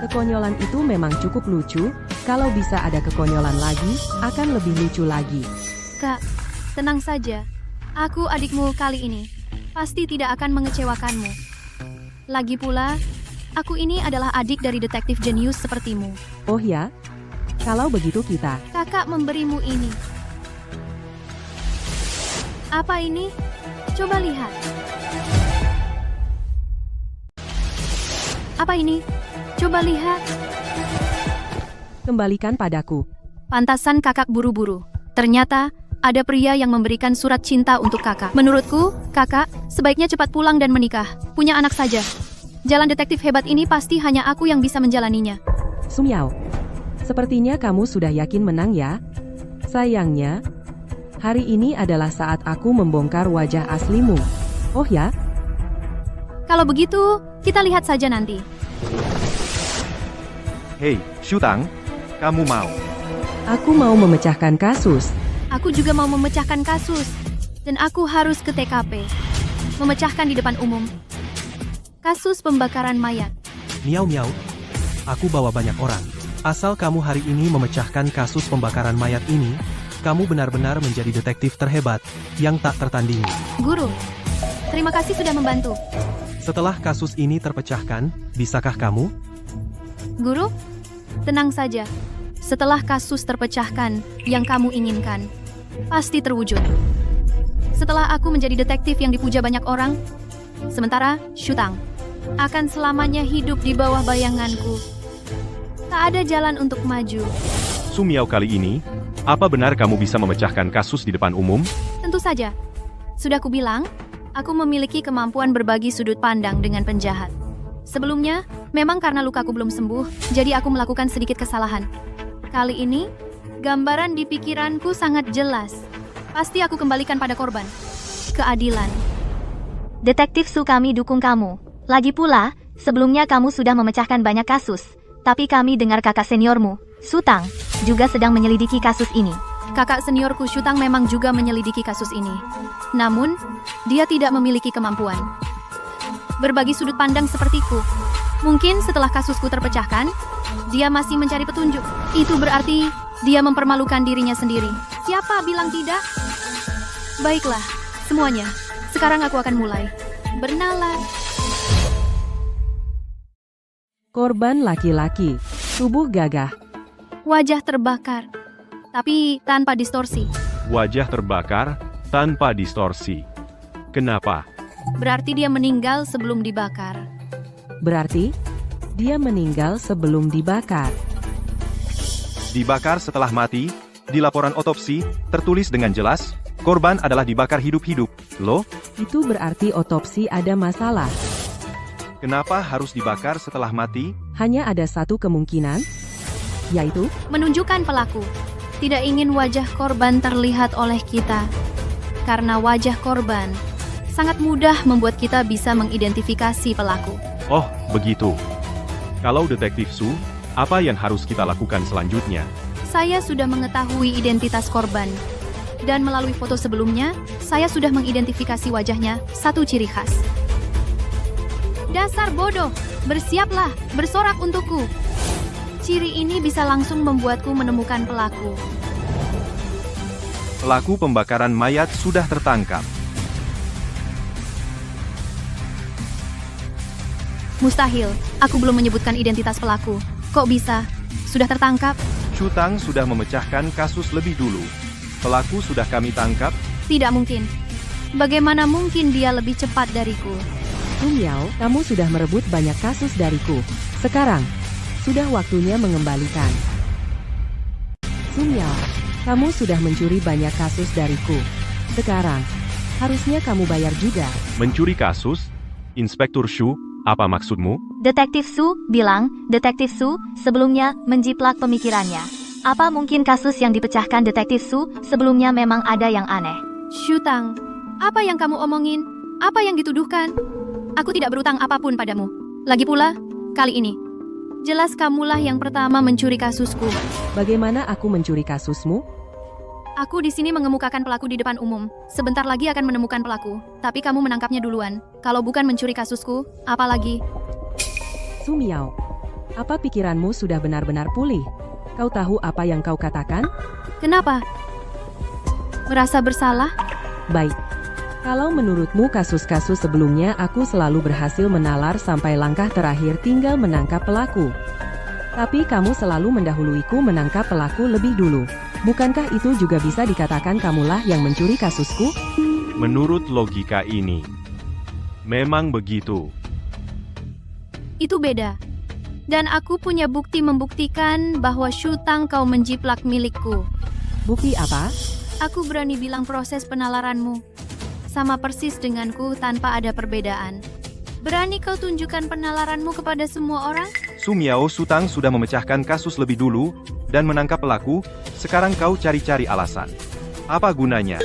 Kekonyolan itu memang cukup lucu, kalau bisa ada kekonyolan lagi, akan lebih lucu lagi. Kak, tenang saja. Aku adikmu kali ini. Pasti tidak akan mengecewakanmu. Lagi pula, aku ini adalah adik dari detektif jenius sepertimu. Oh ya? Kalau begitu kita. Kakak memberimu ini. Apa ini? Coba lihat. Apa ini? Coba lihat. Kembalikan padaku. Pantasan kakak buru-buru. Ternyata, ada pria yang memberikan surat cinta untuk kakak. Menurutku, kakak, sebaiknya cepat pulang dan menikah. Punya anak saja. Jalan detektif hebat ini pasti hanya aku yang bisa menjalaninya. Sumiao, sepertinya kamu sudah yakin menang ya? Sayangnya, hari ini adalah saat aku membongkar wajah aslimu. Oh ya? Kalau begitu, kita lihat saja nanti. Hei, Shutang, kamu mau? Aku mau memecahkan kasus. Aku juga mau memecahkan kasus. Dan aku harus ke TKP. Memecahkan di depan umum. Kasus pembakaran mayat. Miau-miau, aku bawa banyak orang. Asal kamu hari ini memecahkan kasus pembakaran mayat ini, kamu benar-benar menjadi detektif terhebat, yang tak tertandingi. Guru, terima kasih sudah membantu. Setelah kasus ini terpecahkan, bisakah kamu? Guru, tenang saja. Setelah kasus terpecahkan, yang kamu inginkan, pasti terwujud. Setelah aku menjadi detektif yang dipuja banyak orang, sementara Shutang akan selamanya hidup di bawah bayanganku. Tak ada jalan untuk maju. Sumiao kali ini, apa benar kamu bisa memecahkan kasus di depan umum? Tentu saja. Sudah kubilang, aku memiliki kemampuan berbagi sudut pandang dengan penjahat. Sebelumnya, memang karena lukaku belum sembuh, jadi aku melakukan sedikit kesalahan. Kali ini, gambaran di pikiranku sangat jelas. Pasti aku kembalikan pada korban. Keadilan. Detektif Su, kami dukung kamu. Lagi pula, sebelumnya kamu sudah memecahkan banyak kasus. Tapi kami dengar kakak seniormu, Shutang, juga sedang menyelidiki kasus ini. Kakak seniorku Shutang memang juga menyelidiki kasus ini. Namun, dia tidak memiliki kemampuan berbagi sudut pandang sepertiku. Mungkin setelah kasusku terpecahkan, dia masih mencari petunjuk. Itu berarti dia mempermalukan dirinya sendiri. Siapa bilang tidak? Baiklah, semuanya. Sekarang aku akan mulai. Bernalar. Korban laki-laki, tubuh gagah. Wajah terbakar, tapi tanpa distorsi. Wajah terbakar, tanpa distorsi. Kenapa? Berarti dia meninggal sebelum dibakar. Berarti, dia meninggal sebelum dibakar. Dibakar setelah mati, di laporan otopsi, tertulis dengan jelas, korban adalah dibakar hidup-hidup. Loh? Itu berarti otopsi ada masalah. Kenapa harus dibakar setelah mati? Hanya ada satu kemungkinan, yaitu menunjukkan pelaku. Tidak ingin wajah korban terlihat oleh kita. Karena wajah korban sangat mudah membuat kita bisa mengidentifikasi pelaku. Oh, begitu. Kalau Detektif Su, Apa yang harus kita lakukan selanjutnya? Saya sudah mengetahui identitas korban. Dan melalui foto sebelumnya, saya sudah mengidentifikasi wajahnya, satu ciri khas. Dasar bodoh, bersiaplah, bersorak untukku. Ciri ini bisa langsung membuatku menemukan pelaku. Pelaku pembakaran mayat sudah tertangkap. Mustahil, aku belum menyebutkan identitas pelaku. Kok bisa? Sudah tertangkap? Shu Tang sudah memecahkan kasus lebih dulu. Pelaku sudah kami tangkap. Tidak mungkin. Bagaimana mungkin dia lebih cepat dariku? Su Miao, kamu sudah merebut banyak kasus dariku. Sekarang, sudah waktunya mengembalikan. Su Miao, kamu sudah mencuri banyak kasus dariku. Sekarang, harusnya kamu bayar juga. Mencuri kasus? Inspektur Shu, apa maksudmu? Detektif Su bilang, Detektif Su sebelumnya menjiplak pemikirannya. Apa mungkin kasus yang dipecahkan Detektif Su sebelumnya memang ada yang aneh? Shu Tang, apa yang kamu omongin? Apa yang dituduhkan? Aku tidak berutang apapun padamu. Lagi pula, kali ini, jelas kamulah yang pertama mencuri kasusku. Bagaimana aku mencuri kasusmu? Aku di sini mengemukakan pelaku di depan umum. Sebentar lagi akan menemukan pelaku, tapi kamu menangkapnya duluan. Kalau bukan mencuri kasusku, apalagi? Su Miao, apa pikiranmu sudah benar-benar pulih? Kau tahu apa yang kau katakan? Kenapa? Merasa bersalah? Baik. Kalau menurutmu kasus-kasus sebelumnya aku selalu berhasil menalar sampai langkah terakhir tinggal menangkap pelaku. Tapi kamu selalu mendahuluiku menangkap pelaku lebih dulu. Bukankah itu juga bisa dikatakan kamulah yang mencuri kasusku? Menurut logika ini, memang begitu. Itu beda. Dan aku punya bukti membuktikan bahwa Shu Tang kau menjiplak milikku. Bukti apa? Aku berani bilang proses penalaranmu sama persis denganku tanpa ada perbedaan. Berani kau tunjukkan penalaranmu kepada semua orang? Su Miao Shu Tang sudah memecahkan kasus lebih dulu dan menangkap pelaku. Sekarang kau cari-cari alasan. Apa gunanya?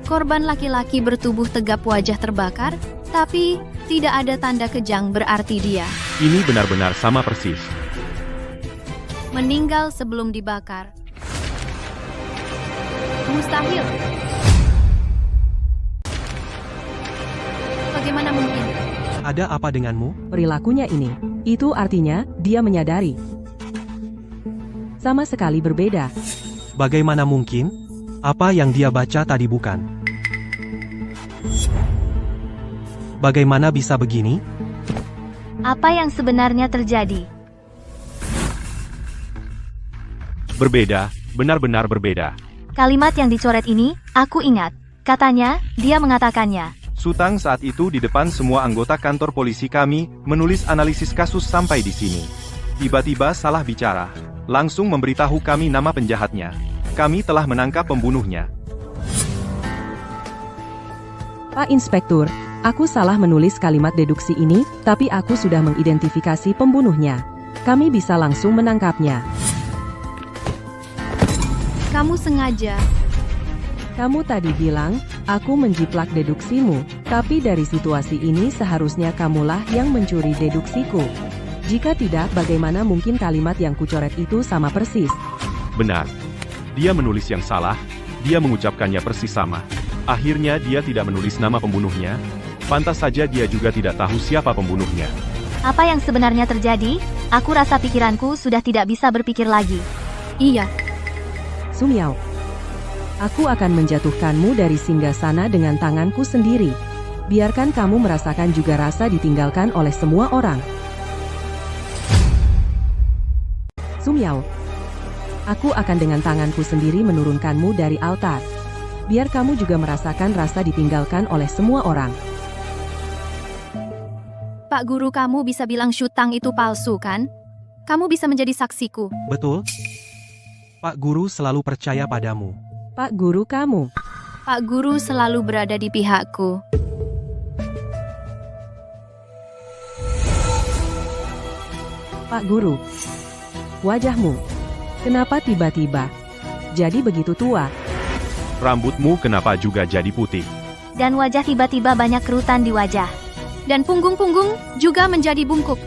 Korban laki-laki bertubuh tegap wajah terbakar, tapi tidak ada tanda kejang berarti dia Ini benar-benar sama persis. meninggal sebelum dibakar. Mustahil. Bagaimana mungkin? Ada apa denganmu? Perilakunya ini. Itu artinya, dia menyadari. Sama sekali berbeda. Bagaimana mungkin? Apa yang dia baca tadi bukan? Bagaimana bisa begini? Apa yang sebenarnya terjadi? Berbeda, benar-benar berbeda. Kalimat yang dicoret ini, aku ingat. Katanya, dia mengatakannya. Shu Tang saat itu di depan semua anggota kantor polisi kami, menulis analisis kasus sampai di sini. Tiba-tiba salah bicara. Langsung memberitahu kami nama penjahatnya. Kami telah menangkap pembunuhnya. Pak Inspektur, aku salah menulis kalimat deduksi ini, tapi aku sudah mengidentifikasi pembunuhnya. Kami bisa langsung menangkapnya. Kamu sengaja. Kamu tadi bilang, aku menjiplak deduksimu, tapi dari situasi ini seharusnya kamulah yang mencuri deduksiku. Jika tidak, bagaimana mungkin kalimat yang kucoret itu sama persis? Benar. Dia menulis yang salah, dia mengucapkannya persis sama. Akhirnya dia tidak menulis nama pembunuhnya. Pantas saja dia juga tidak tahu siapa pembunuhnya. Apa yang sebenarnya terjadi? Aku rasa pikiranku sudah tidak bisa berpikir lagi. Iya. Su Miao, aku akan menjatuhkanmu dari singgasana dengan tanganku sendiri. Biarkan kamu merasakan juga rasa ditinggalkan oleh semua orang. Su Miao, aku akan dengan tanganku sendiri menurunkanmu dari altar. Biar kamu juga merasakan rasa ditinggalkan oleh semua orang. Pak Guru, kamu bisa bilang Shu Tang itu palsu, kan? Kamu bisa menjadi saksiku. Betul? Pak Guru selalu percaya padamu. Pak Guru kamu. Pak Guru selalu berada di pihakku. Pak Guru, wajahmu, kenapa tiba-tiba jadi begitu tua? Rambutmu kenapa juga jadi putih? Dan wajah tiba-tiba banyak kerutan di wajah. Dan punggung-punggung juga menjadi bungkuk.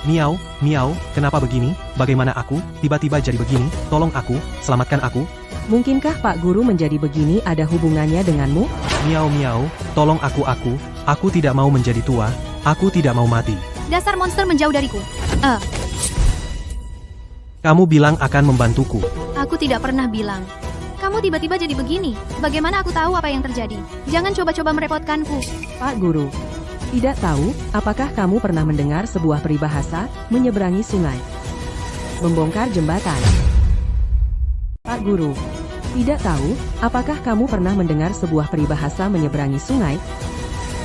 Miau, miau, kenapa begini? Bagaimana aku tiba-tiba jadi begini? Tolong aku, selamatkan aku. Mungkinkah Pak Guru menjadi begini ada hubungannya denganmu? Miau miau, tolong aku tidak mau menjadi tua, aku tidak mau mati. Dasar monster menjauh dariku. Kamu bilang akan membantuku. Aku tidak pernah bilang. Kamu tiba-tiba jadi begini. Bagaimana aku tahu apa yang terjadi? Jangan coba-coba merepotkanku. Pak Guru, tidak tahu apakah kamu pernah mendengar sebuah peribahasa menyeberangi sungai, membongkar jembatan. Pak Guru, tidak tahu apakah kamu pernah mendengar sebuah peribahasa menyeberangi sungai,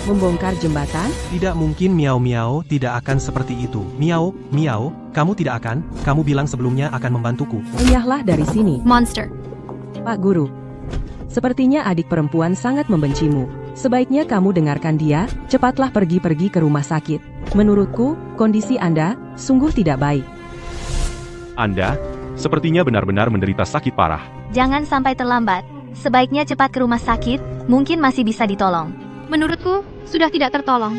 membongkar jembatan? Tidak mungkin miau-miau tidak akan seperti itu. Miau, kamu tidak akan, kamu bilang sebelumnya akan membantuku. Enyahlah dari sini. Monster. Pak Guru, sepertinya adik perempuan sangat membencimu. Sebaiknya kamu dengarkan dia, cepatlah pergi ke rumah sakit. Menurutku, kondisi Anda sungguh tidak baik. Anda, sepertinya benar-benar menderita sakit parah. Jangan sampai terlambat. Sebaiknya cepat ke rumah sakit, mungkin masih bisa ditolong. Menurutku, sudah tidak tertolong.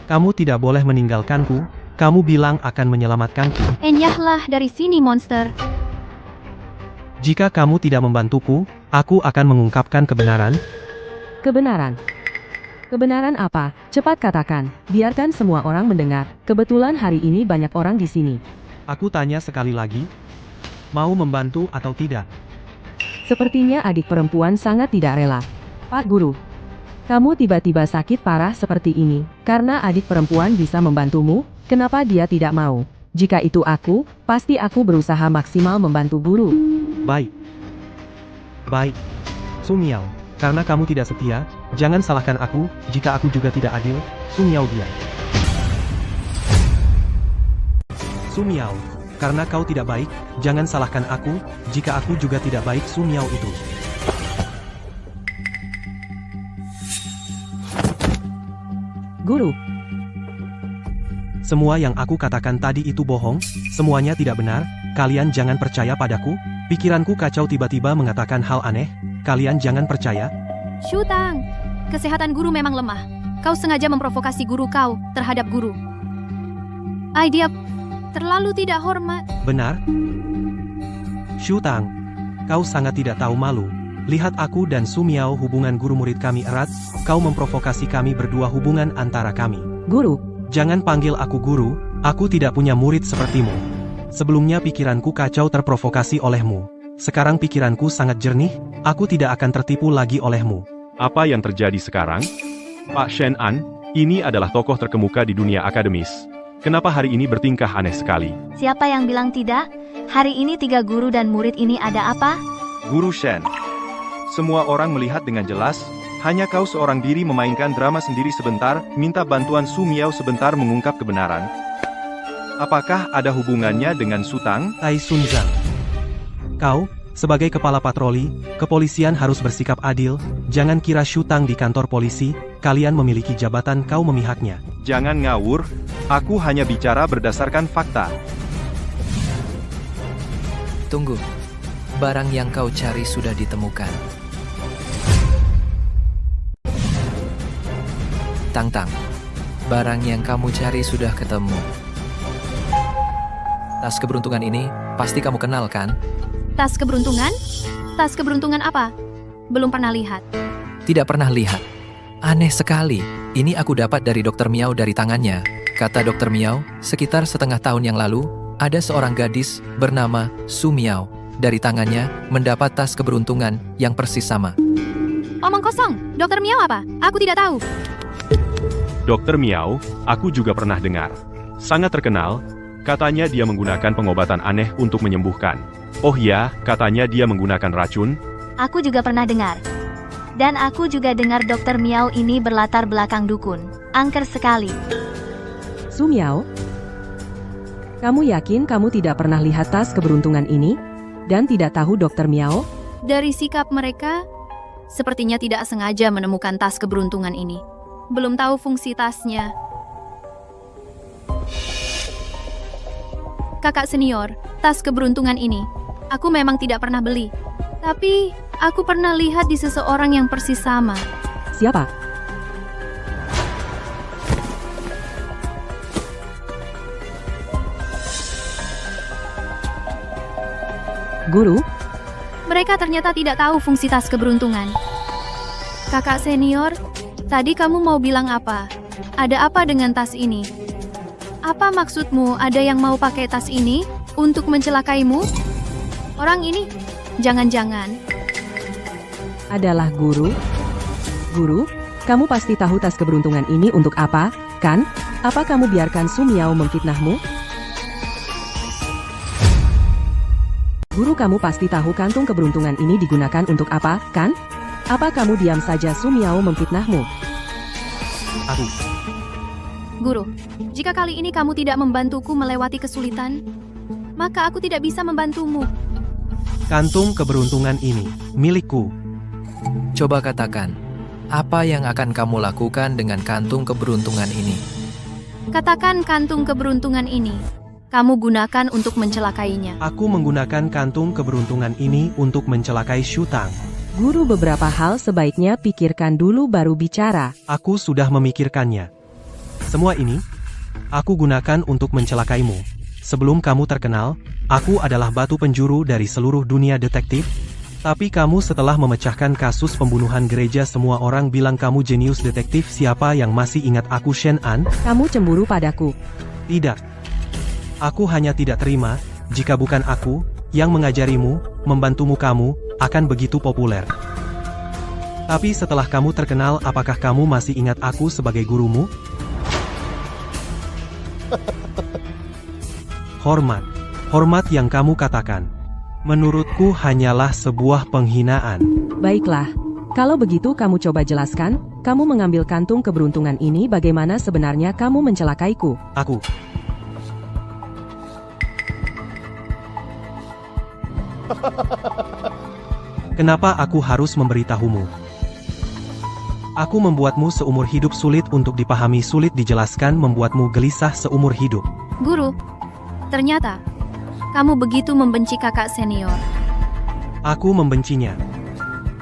Kamu tidak boleh meninggalkanku, kamu bilang akan menyelamatkanku. Enyahlah dari sini, monster. Jika kamu tidak membantuku, aku akan mengungkapkan kebenaran. Kebenaran? Kebenaran apa? Cepat katakan, biarkan semua orang mendengar. Kebetulan hari ini banyak orang di sini. Aku tanya sekali lagi, mau membantu atau tidak? Sepertinya adik perempuan sangat tidak rela. Pak Guru, kamu tiba-tiba sakit parah seperti ini, karena adik perempuan bisa membantumu, kenapa dia tidak mau? Jika itu aku, pasti aku berusaha maksimal membantu guru. Baik. Sumiao, karena kamu tidak setia, jangan salahkan aku, jika aku juga tidak adil, Sumiao dia. Sumiao, karena kau tidak baik, jangan salahkan aku, jika aku juga tidak baik Sumiao itu. Guru, semua yang aku katakan tadi itu bohong, semuanya tidak benar, kalian jangan percaya padaku, pikiranku kacau tiba-tiba mengatakan hal aneh, kalian jangan percaya. Shutang, kesehatan guru memang lemah. Kau sengaja memprovokasi guru kau terhadap guru. Dia terlalu tidak hormat. Benar? Shutang, kau sangat tidak tahu malu. Lihat aku dan Sumiao hubungan guru murid kami erat, kau memprovokasi kami berdua hubungan antara kami. Guru, jangan panggil aku guru, aku tidak punya murid sepertimu. Sebelumnya pikiranku kacau terprovokasi olehmu. Sekarang pikiranku sangat jernih, aku tidak akan tertipu lagi olehmu. Apa yang terjadi sekarang? Pak Shen An, ini adalah tokoh terkemuka di dunia akademis. Kenapa hari ini bertingkah aneh sekali? Siapa yang bilang tidak? Hari ini 3 guru dan murid ini ada apa? Guru Shen. Semua orang melihat dengan jelas, hanya kau seorang diri memainkan drama sendiri sebentar, minta bantuan Su Miao sebentar mengungkap kebenaran. Apakah ada hubungannya dengan Sutang? Tai Sun Zhang. Kau, sebagai kepala patroli, kepolisian harus bersikap adil, jangan kira Shutang di kantor polisi, kalian memiliki jabatan kau memihaknya. Jangan ngawur, aku hanya bicara berdasarkan fakta. Tunggu. Barang yang kau cari sudah ditemukan. Tang-tang. Barang yang kamu cari sudah ketemu. Tas keberuntungan ini, pasti kamu kenal kan? Tas keberuntungan? Tas keberuntungan apa? Belum pernah lihat. Tidak pernah lihat. Aneh sekali. Ini aku dapat dari Dr. Miao dari tangannya. Kata Dr. Miao, sekitar setengah tahun yang lalu, ada seorang gadis bernama Su Miao. Dari tangannya, mendapat tas keberuntungan yang persis sama. Omong kosong, Dr. Miao apa? Aku tidak tahu. Dr. Miao, aku juga pernah dengar. Sangat terkenal, katanya dia menggunakan pengobatan aneh untuk menyembuhkan. Oh ya, katanya dia menggunakan racun. Aku juga pernah dengar. Dan aku juga dengar Dr. Miao ini berlatar belakang dukun. Angker sekali. Sumiao, kamu yakin kamu tidak pernah lihat tas keberuntungan ini? Dan tidak tahu Dr. Miao? Dari sikap mereka, sepertinya tidak sengaja menemukan tas keberuntungan ini. Belum tahu fungsi tasnya. Kakak senior, tas keberuntungan ini, aku memang tidak pernah beli. Tapi, aku pernah lihat di seseorang yang persis sama. Siapa? Guru, Mereka ternyata tidak tahu fungsi tas keberuntungan. Kakak senior, tadi kamu mau bilang apa? Ada apa dengan tas ini? Apa maksudmu ada yang mau pakai tas ini untuk mencelakaimu? Orang ini, jangan-jangan. adalah guru. Guru, kamu pasti tahu tas keberuntungan ini untuk apa, kan? Apa kamu biarkan Su Miao memfitnahmu? Guru, kamu pasti tahu kantung keberuntungan ini digunakan untuk apa, kan? Apa kamu diam saja Su Miao memfitnahmu? Aku. Guru, jika kali ini kamu tidak membantuku melewati kesulitan, maka aku tidak bisa membantumu. Kantung keberuntungan ini milikku. Coba katakan, apa yang akan kamu lakukan dengan kantung keberuntungan ini? Katakan kantung keberuntungan ini, kamu gunakan untuk mencelakainya. Aku menggunakan kantung keberuntungan ini untuk mencelakai Shutang. Guru, beberapa hal sebaiknya pikirkan dulu baru bicara. Aku sudah memikirkannya. Semua ini, aku gunakan untuk mencelakaimu. Sebelum kamu terkenal, aku adalah batu penjuru dari seluruh dunia detektif. Tapi kamu setelah memecahkan kasus pembunuhan gereja, semua orang bilang kamu jenius detektif. Siapa yang masih ingat aku, Shen An? Kamu cemburu padaku. Tidak. Aku hanya tidak terima, jika bukan aku yang mengajarimu, membantumu, kamu akan begitu populer. Tapi setelah kamu terkenal, apakah kamu masih ingat aku sebagai gurumu? Hormat. Hormat yang kamu katakan, menurutku hanyalah sebuah penghinaan. Baiklah. Kalau begitu kamu coba jelaskan, kamu mengambil kantung keberuntungan ini bagaimana sebenarnya kamu mencelakaiku? Aku. Kenapa aku harus memberitahumu? Aku membuatmu seumur hidup, sulit untuk dipahami, sulit dijelaskan, membuatmu gelisah seumur hidup. Guru, ternyata kamu begitu membenci kakak senior. Aku membencinya.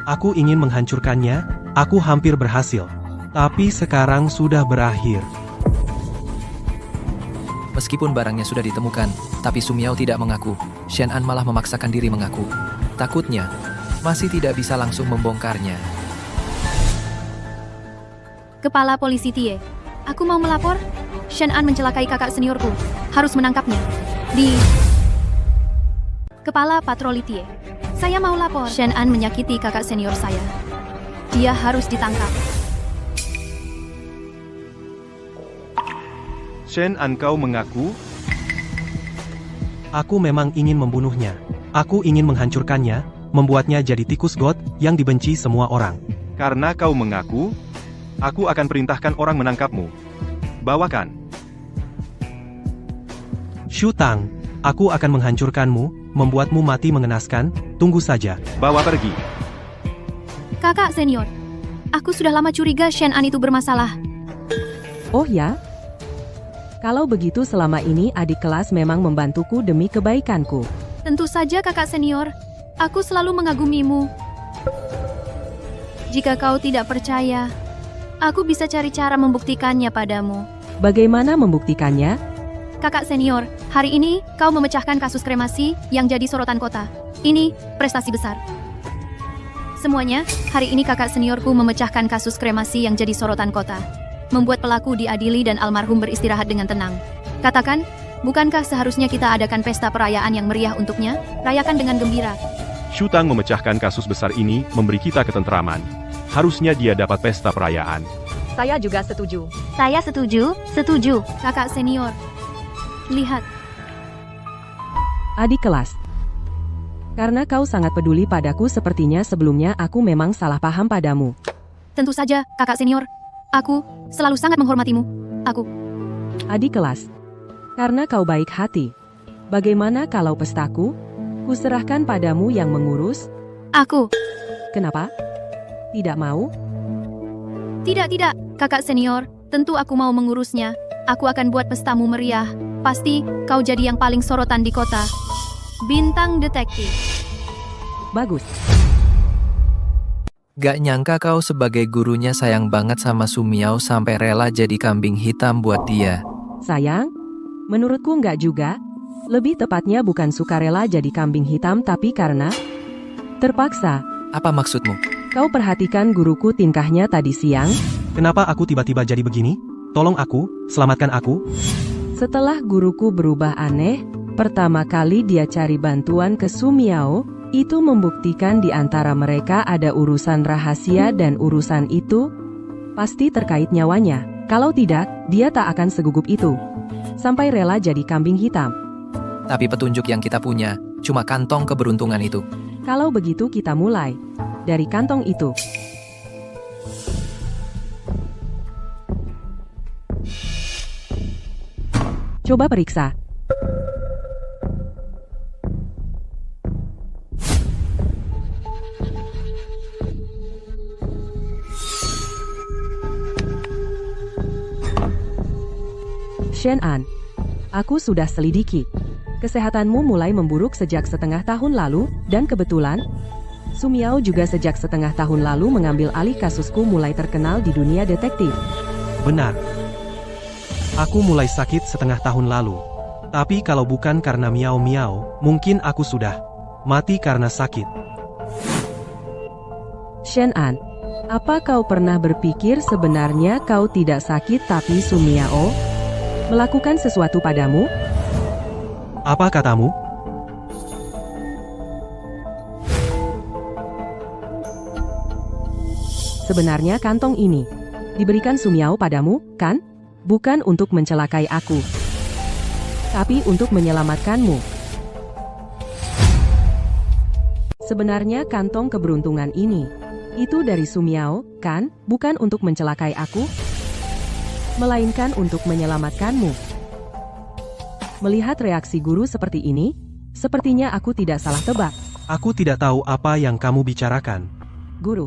Aku ingin menghancurkannya, aku hampir berhasil. Tapi sekarang sudah berakhir. Meskipun barangnya sudah ditemukan, tapi Su Miao tidak mengaku. Shen An malah memaksakan diri mengaku. Takutnya, masih tidak bisa langsung membongkarnya. Kepala Polisi Tie, aku mau melapor. Shen An mencelakai kakak seniorku. Harus menangkapnya. Kepala Patroli Tie, saya mau lapor. Shen An menyakiti kakak senior saya. Dia harus ditangkap. Shen An, kau mengaku? Aku memang ingin membunuhnya. Aku ingin menghancurkannya, membuatnya jadi tikus got yang dibenci semua orang. Karena kau mengaku, aku akan perintahkan orang menangkapmu. Bawakan. Shutang, aku akan menghancurkanmu, membuatmu mati mengenaskan, tunggu saja. Bawa pergi. Kakak senior, aku sudah lama curiga Shen An itu bermasalah. Oh ya? Kalau begitu selama ini adik kelas memang membantuku demi kebaikanku. Tentu saja kakak senior, aku selalu mengagumimu. Jika kau tidak percaya, aku bisa cari cara membuktikannya padamu. Bagaimana membuktikannya? Kakak senior, hari ini kau memecahkan kasus kremasi yang jadi sorotan kota. Ini prestasi besar. Semuanya, hari ini kakak seniorku memecahkan kasus kremasi yang jadi sorotan kota. Membuat pelaku diadili dan almarhum beristirahat dengan tenang. Katakan, bukankah seharusnya kita adakan pesta perayaan yang meriah untuknya? Rayakan dengan gembira. Shutang memecahkan kasus besar ini memberi kita ketentraman. Harusnya dia dapat pesta perayaan. Saya juga setuju. Saya setuju, setuju. Kakak senior, lihat. Adik kelas. Karena kau sangat peduli padaku, sepertinya sebelumnya aku memang salah paham padamu. Tentu saja, kakak senior. Aku selalu sangat menghormatimu. Aku. Adik kelas. Karena kau baik hati. Bagaimana kalau pestaku? Kuserahkan padamu yang mengurus. Aku. Kenapa? Tidak mau? Tidak, kakak senior. Tentu aku mau mengurusnya. Aku akan buat pestamu meriah. Pasti kau jadi yang paling sorotan di kota. Bintang detektif. Bagus. Gak nyangka kau sebagai gurunya sayang banget sama Su Miao sampai rela jadi kambing hitam buat dia. Sayang? Menurutku enggak juga. Lebih tepatnya bukan sukarela jadi kambing hitam tapi karena terpaksa. Apa maksudmu? Kau perhatikan guruku tingkahnya tadi siang? Kenapa aku tiba-tiba jadi begini? Tolong aku, selamatkan aku. Setelah guruku berubah aneh, pertama kali dia cari bantuan ke Sumiao, itu membuktikan di antara mereka ada urusan rahasia dan urusan itu pasti terkait nyawanya. Kalau tidak, dia tak akan segugup itu. Sampai rela jadi kambing hitam. Tapi petunjuk yang kita punya, cuma kantong keberuntungan itu. Kalau begitu kita mulai. Dari kantong itu. Coba periksa. Shen-an, aku sudah selidiki. Kesehatanmu mulai memburuk sejak setengah tahun lalu, dan kebetulan, Sumiao juga sejak setengah tahun lalu mengambil alih kasusku mulai terkenal di dunia detektif. Benar. Aku mulai sakit setengah tahun lalu. Tapi kalau bukan karena Miao, mungkin aku sudah mati karena sakit. Shen-an, apa kau pernah berpikir sebenarnya kau tidak sakit tapi Sumiao melakukan sesuatu padamu? Apa katamu? Sebenarnya kantong ini diberikan Sumiao padamu, kan? Bukan untuk mencelakai aku, tapi untuk menyelamatkanmu. Sebenarnya kantong keberuntungan ini itu dari Sumiao, kan? Bukan untuk mencelakai aku, melainkan untuk menyelamatkanmu. Melihat reaksi guru seperti ini, sepertinya aku tidak salah tebak. Aku tidak tahu apa yang kamu bicarakan. Guru,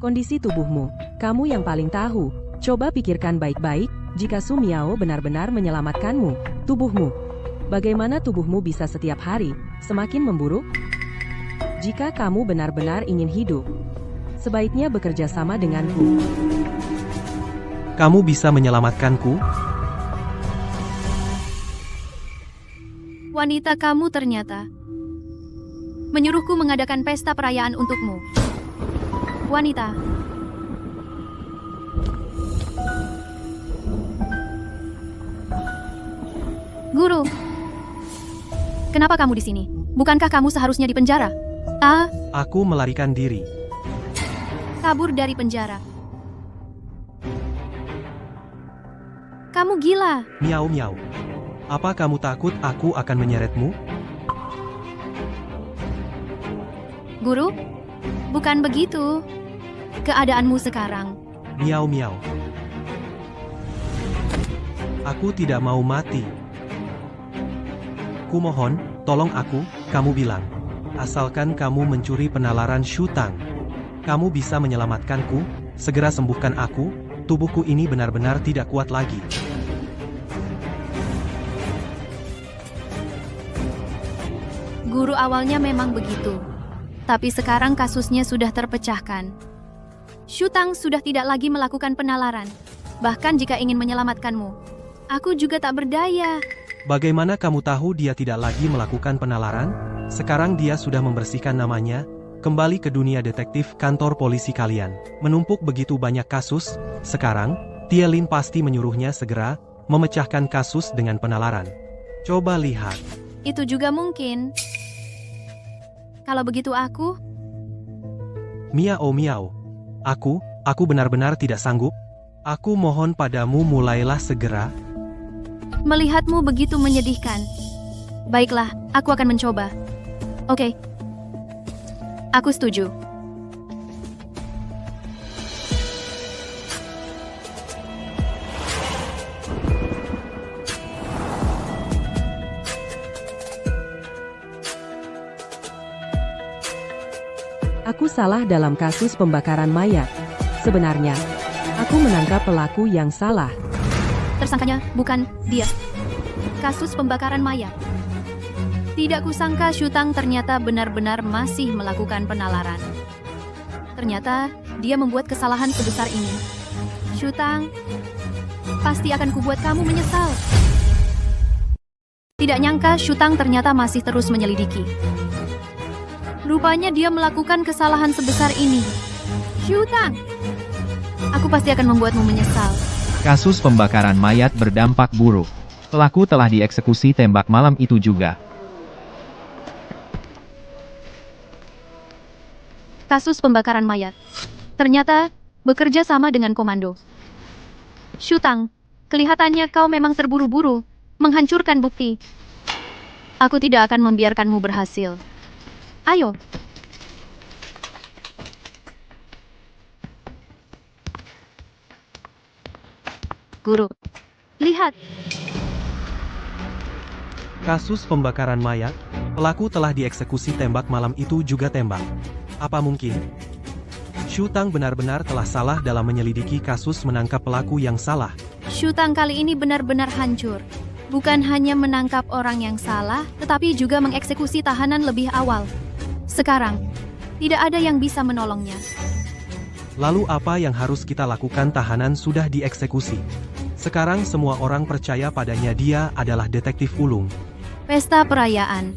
kondisi tubuhmu, kamu yang paling tahu. Coba pikirkan baik-baik, jika Sumiao benar-benar menyelamatkanmu, tubuhmu. Bagaimana tubuhmu bisa setiap hari semakin memburuk? Jika kamu benar-benar ingin hidup, sebaiknya bekerja sama denganku. Kamu bisa menyelamatkanku? Wanita kamu ternyata menyuruhku mengadakan pesta perayaan untukmu. Wanita. Guru. Kenapa kamu di sini? Bukankah kamu seharusnya di penjara? Aku melarikan diri. Kabur dari penjara. Kamu gila. Miao. Apa kamu takut aku akan menyeretmu? Guru, bukan begitu. Keadaanmu sekarang. Miao. Aku tidak mau mati. Kumohon, tolong aku, kamu bilang. Asalkan kamu mencuri penalaran Shutang. Kamu bisa menyelamatkanku, segera sembuhkan aku, tubuhku ini benar-benar tidak kuat lagi. Guru awalnya memang begitu. Tapi sekarang kasusnya sudah terpecahkan. Shutang sudah tidak lagi melakukan penalaran. Bahkan jika ingin menyelamatkanmu, aku juga tak berdaya. Bagaimana kamu tahu dia tidak lagi melakukan penalaran? Sekarang dia sudah membersihkan namanya, kembali ke dunia detektif kantor polisi kalian. Menumpuk begitu banyak kasus, sekarang, Tielin pasti menyuruhnya segera memecahkan kasus dengan penalaran. Coba lihat. Itu juga mungkin. Kalau begitu aku... Miao. Aku benar-benar tidak sanggup. Aku mohon padamu mulailah segera. Melihatmu begitu menyedihkan. Baiklah, aku akan mencoba. Oke. Aku setuju. Aku salah dalam kasus pembakaran mayat. Sebenarnya, aku menangkap pelaku yang salah. Tersangkanya bukan dia. Kasus pembakaran mayat. Tidak kusangka Shutang ternyata benar-benar masih melakukan penalaran. Ternyata dia membuat kesalahan sebesar ini. Shutang, pasti akan kubuat kamu menyesal. Tidak nyangka Shutang ternyata masih terus menyelidiki. Rupanya dia melakukan kesalahan sebesar ini. Shutang, aku pasti akan membuatmu menyesal. Kasus pembakaran mayat berdampak buruk. Pelaku telah dieksekusi tembak malam itu juga. Kasus pembakaran mayat. Ternyata, bekerja sama dengan komando. Shutang, kelihatannya kau memang terburu-buru, menghancurkan bukti. Aku tidak akan membiarkanmu berhasil. Ayo. Guru, lihat. Kasus pembakaran mayat, pelaku telah dieksekusi tembak malam itu juga tembak. Apa mungkin? Shutang benar-benar telah salah dalam menyelidiki kasus menangkap pelaku yang salah. Shutang kali ini benar-benar hancur. Bukan hanya menangkap orang yang salah, tetapi juga mengeksekusi tahanan lebih awal. Sekarang, tidak ada yang bisa menolongnya. Lalu apa yang harus kita lakukan? Tahanan sudah dieksekusi. Sekarang semua orang percaya padanya, dia adalah detektif ulung. Pesta perayaan.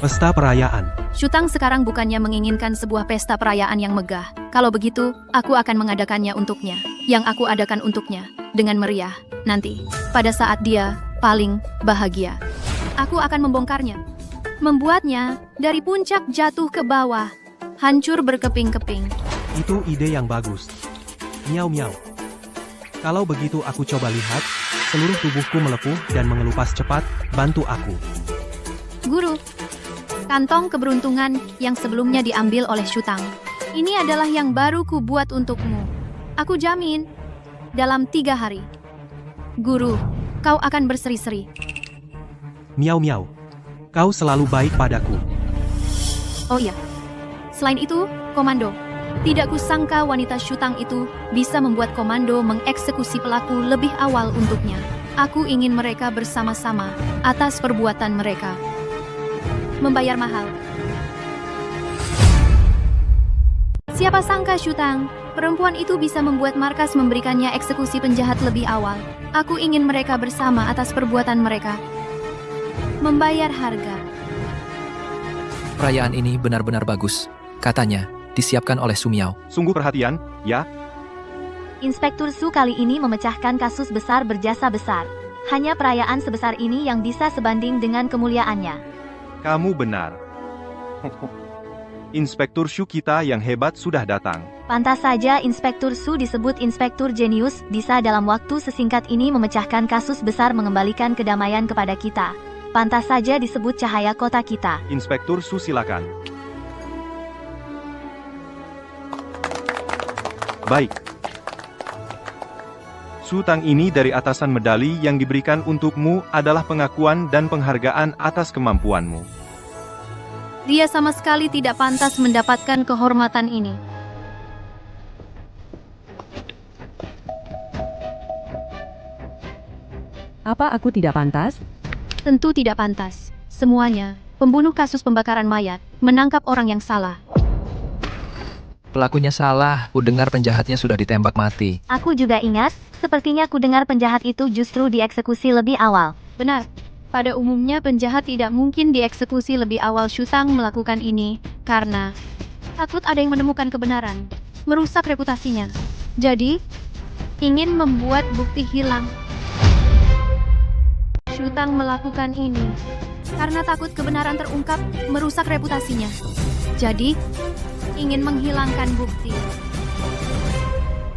Pesta perayaan. Shutang sekarang bukannya menginginkan sebuah pesta perayaan yang megah. Kalau begitu, aku akan mengadakannya untuknya. Yang aku adakan untuknya, dengan meriah, nanti, pada saat dia paling bahagia. Aku akan membongkarnya. Membuatnya dari puncak jatuh ke bawah, hancur berkeping-keping. Itu ide yang bagus. Miau miau. Kalau begitu aku coba lihat, seluruh tubuhku melepuh dan mengelupas cepat, bantu aku. Guru, kantong keberuntungan yang sebelumnya diambil oleh Shutang. Ini adalah yang baru ku buat untukmu. Aku jamin, dalam 3 hari. Guru, kau akan berseri-seri. Miau miau. Kau selalu baik padaku. Oh iya. Selain itu, komando. Tidak kusangka wanita Shutang itu bisa membuat komando mengeksekusi pelaku lebih awal untuknya. Aku ingin mereka bersama-sama atas perbuatan mereka. Membayar mahal. Siapa sangka Shutang, perempuan itu bisa membuat markas memberikannya eksekusi penjahat lebih awal. Aku ingin mereka bersama atas perbuatan mereka. Membayar harga. Perayaan ini benar-benar bagus. Katanya, disiapkan oleh Sumiao. Sungguh perhatian, ya? Inspektur Su kali ini memecahkan kasus besar berjasa besar. Hanya perayaan sebesar ini yang bisa sebanding dengan kemuliaannya. Kamu benar. Inspektur Shu kita yang hebat sudah datang. Pantas saja Inspektur Su disebut Inspektur Jenius, bisa dalam waktu sesingkat ini memecahkan kasus besar mengembalikan kedamaian kepada kita. Pantas saja disebut cahaya kota kita. Inspektur Su silakan. Baik. Shutang ini dari atasan medali yang diberikan untukmu adalah pengakuan dan penghargaan atas kemampuanmu. Dia sama sekali tidak pantas mendapatkan kehormatan ini. Apa aku tidak pantas? Tentu tidak pantas. Semuanya, pembunuh kasus pembakaran mayat, menangkap orang yang salah. Pelakunya salah, ku dengar penjahatnya sudah ditembak mati. Aku juga ingat, sepertinya ku dengar penjahat itu justru dieksekusi lebih awal. Benar. Pada umumnya penjahat tidak mungkin dieksekusi lebih awal. Shutang melakukan ini karena takut ada yang menemukan kebenaran, merusak reputasinya. Jadi, ingin membuat bukti hilang. Shutang melakukan ini karena takut kebenaran terungkap, merusak reputasinya. Jadi, ingin menghilangkan bukti.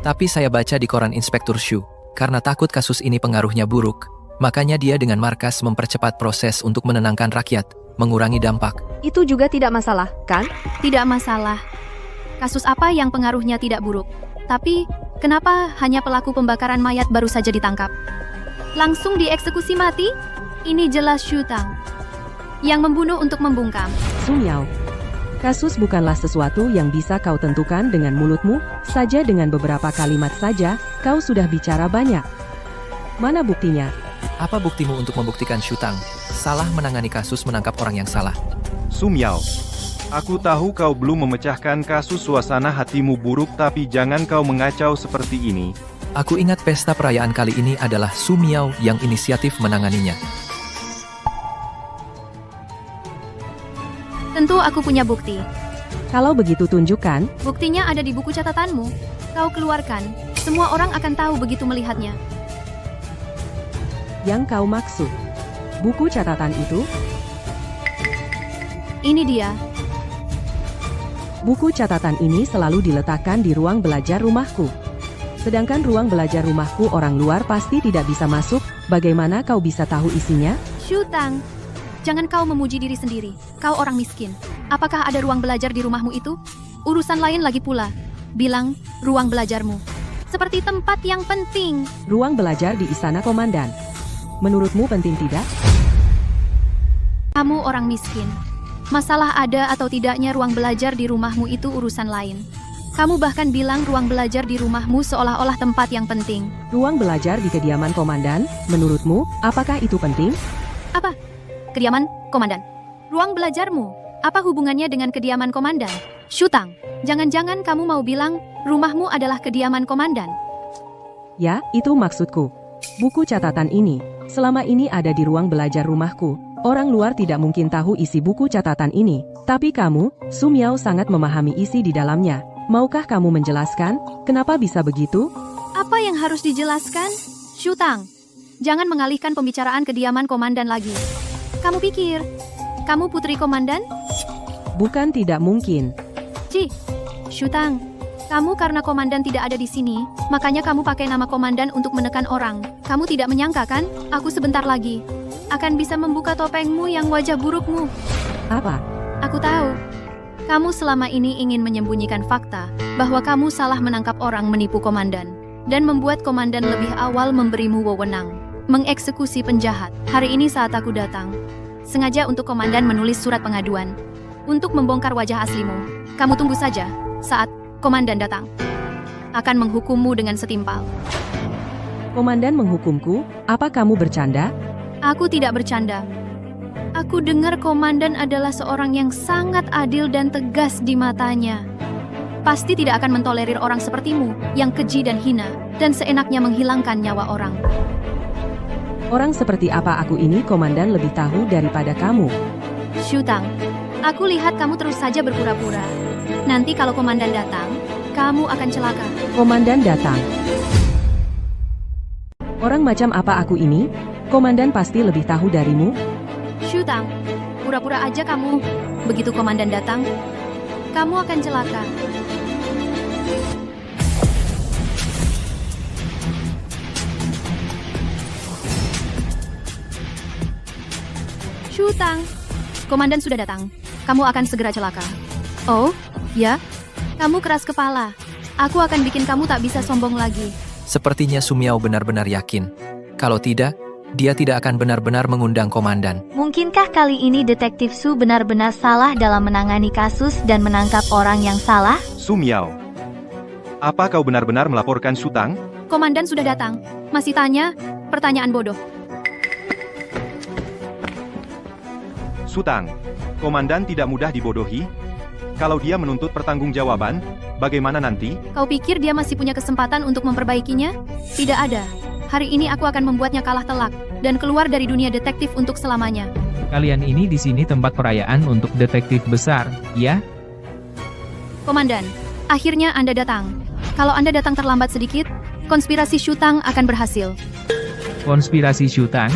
Tapi saya baca di koran Inspektur Shu, karena takut kasus ini pengaruhnya buruk, makanya dia dengan markas mempercepat proses untuk menenangkan rakyat, mengurangi dampak. Itu juga tidak masalah, kan? Tidak masalah. Kasus apa yang pengaruhnya tidak buruk? Tapi, kenapa hanya pelaku pembakaran mayat baru saja ditangkap? Langsung dieksekusi mati? Ini jelas Shutang yang membunuh untuk membungkam. Sumiao, kasus bukanlah sesuatu yang bisa kau tentukan dengan mulutmu, saja dengan beberapa kalimat saja, kau sudah bicara banyak. Mana buktinya? Apa buktimu untuk membuktikan Shutang salah menangani kasus menangkap orang yang salah? Sumiao, aku tahu kau belum memecahkan kasus. Suasana hatimu buruk, tapi jangan kau mengacau seperti ini. Aku ingat pesta perayaan kali ini adalah Sumiao yang inisiatif menanganinya. Tentu aku punya bukti. Kalau begitu tunjukkan. Buktinya ada di buku catatanmu. Kau keluarkan. Semua orang akan tahu begitu melihatnya. Yang kau maksud. Buku catatan itu? Ini dia. Buku catatan ini selalu diletakkan di ruang belajar rumahku. Sedangkan ruang belajar rumahku orang luar pasti tidak bisa masuk, bagaimana kau bisa tahu isinya? Shu Tang, jangan kau memuji diri sendiri. Kau orang miskin. Apakah ada ruang belajar di rumahmu itu? Urusan lain lagi pula. Bilang, ruang belajarmu. Seperti tempat yang penting. Ruang belajar di istana komandan. Menurutmu penting tidak? Kamu orang miskin. Masalah ada atau tidaknya ruang belajar di rumahmu itu urusan lain. Kamu bahkan bilang ruang belajar di rumahmu seolah-olah tempat yang penting. Ruang belajar di kediaman komandan, menurutmu, apakah itu penting? Apa? Kediaman komandan? Ruang belajarmu? Apa hubungannya dengan kediaman komandan? Shu Tang, jangan-jangan kamu mau bilang rumahmu adalah kediaman komandan? Ya, itu maksudku. Buku catatan ini, selama ini ada di ruang belajar rumahku. Orang luar tidak mungkin tahu isi buku catatan ini. Tapi kamu, Su Miao sangat memahami isi di dalamnya. Maukah kamu menjelaskan, kenapa bisa begitu? Apa yang harus dijelaskan? Shu Tang, jangan mengalihkan pembicaraan kediaman komandan lagi. Kamu pikir, kamu putri komandan? Bukan tidak mungkin. Shu Tang, kamu karena komandan tidak ada di sini, makanya kamu pakai nama komandan untuk menekan orang. Kamu tidak menyangka kan, aku sebentar lagi akan bisa membuka topengmu yang wajah burukmu. Apa? Aku tahu. Kamu selama ini ingin menyembunyikan fakta bahwa kamu salah menangkap orang menipu komandan dan membuat komandan lebih awal memberimu wewenang mengeksekusi penjahat. Hari ini saat aku datang, sengaja untuk komandan menulis surat pengaduan untuk membongkar wajah aslimu. Kamu tunggu saja saat komandan datang. Akan menghukummu dengan setimpal. Komandan menghukumku? Apa kamu bercanda? Aku tidak bercanda. Aku dengar komandan adalah seorang yang sangat adil dan tegas di matanya. Pasti tidak akan mentolerir orang sepertimu, yang keji dan hina, dan seenaknya menghilangkan nyawa orang. Orang seperti apa aku ini komandan lebih tahu daripada kamu. Shu Tang, aku lihat kamu terus saja berpura-pura. Nanti kalau komandan datang, kamu akan celaka. Komandan datang. Orang macam apa aku ini? Komandan pasti lebih tahu darimu. Shu Tang, pura-pura aja kamu. Begitu komandan datang, kamu akan celaka. Shu Tang, komandan sudah datang. Kamu akan segera celaka. Oh, ya? Kamu keras kepala. Aku akan bikin kamu tak bisa sombong lagi. Sepertinya Su Miao benar-benar yakin. Kalau tidak, dia tidak akan benar-benar mengundang komandan. Mungkinkah kali ini Detektif Su benar-benar salah dalam menangani kasus dan menangkap orang yang salah? Su Miao, apa kau benar-benar melaporkan Shu Tang? Komandan sudah datang. Masih tanya? Pertanyaan bodoh. Shu Tang, komandan tidak mudah dibodohi. Kalau dia menuntut pertanggungjawaban, bagaimana nanti? Kau pikir dia masih punya kesempatan untuk memperbaikinya? Tidak ada. Hari ini aku akan membuatnya kalah telak dan keluar dari dunia detektif untuk selamanya. Kalian ini di sini tempat perayaan untuk detektif besar, ya? Komandan, akhirnya Anda datang. Kalau Anda datang terlambat sedikit, konspirasi Shu Tang akan berhasil. Konspirasi Shu Tang?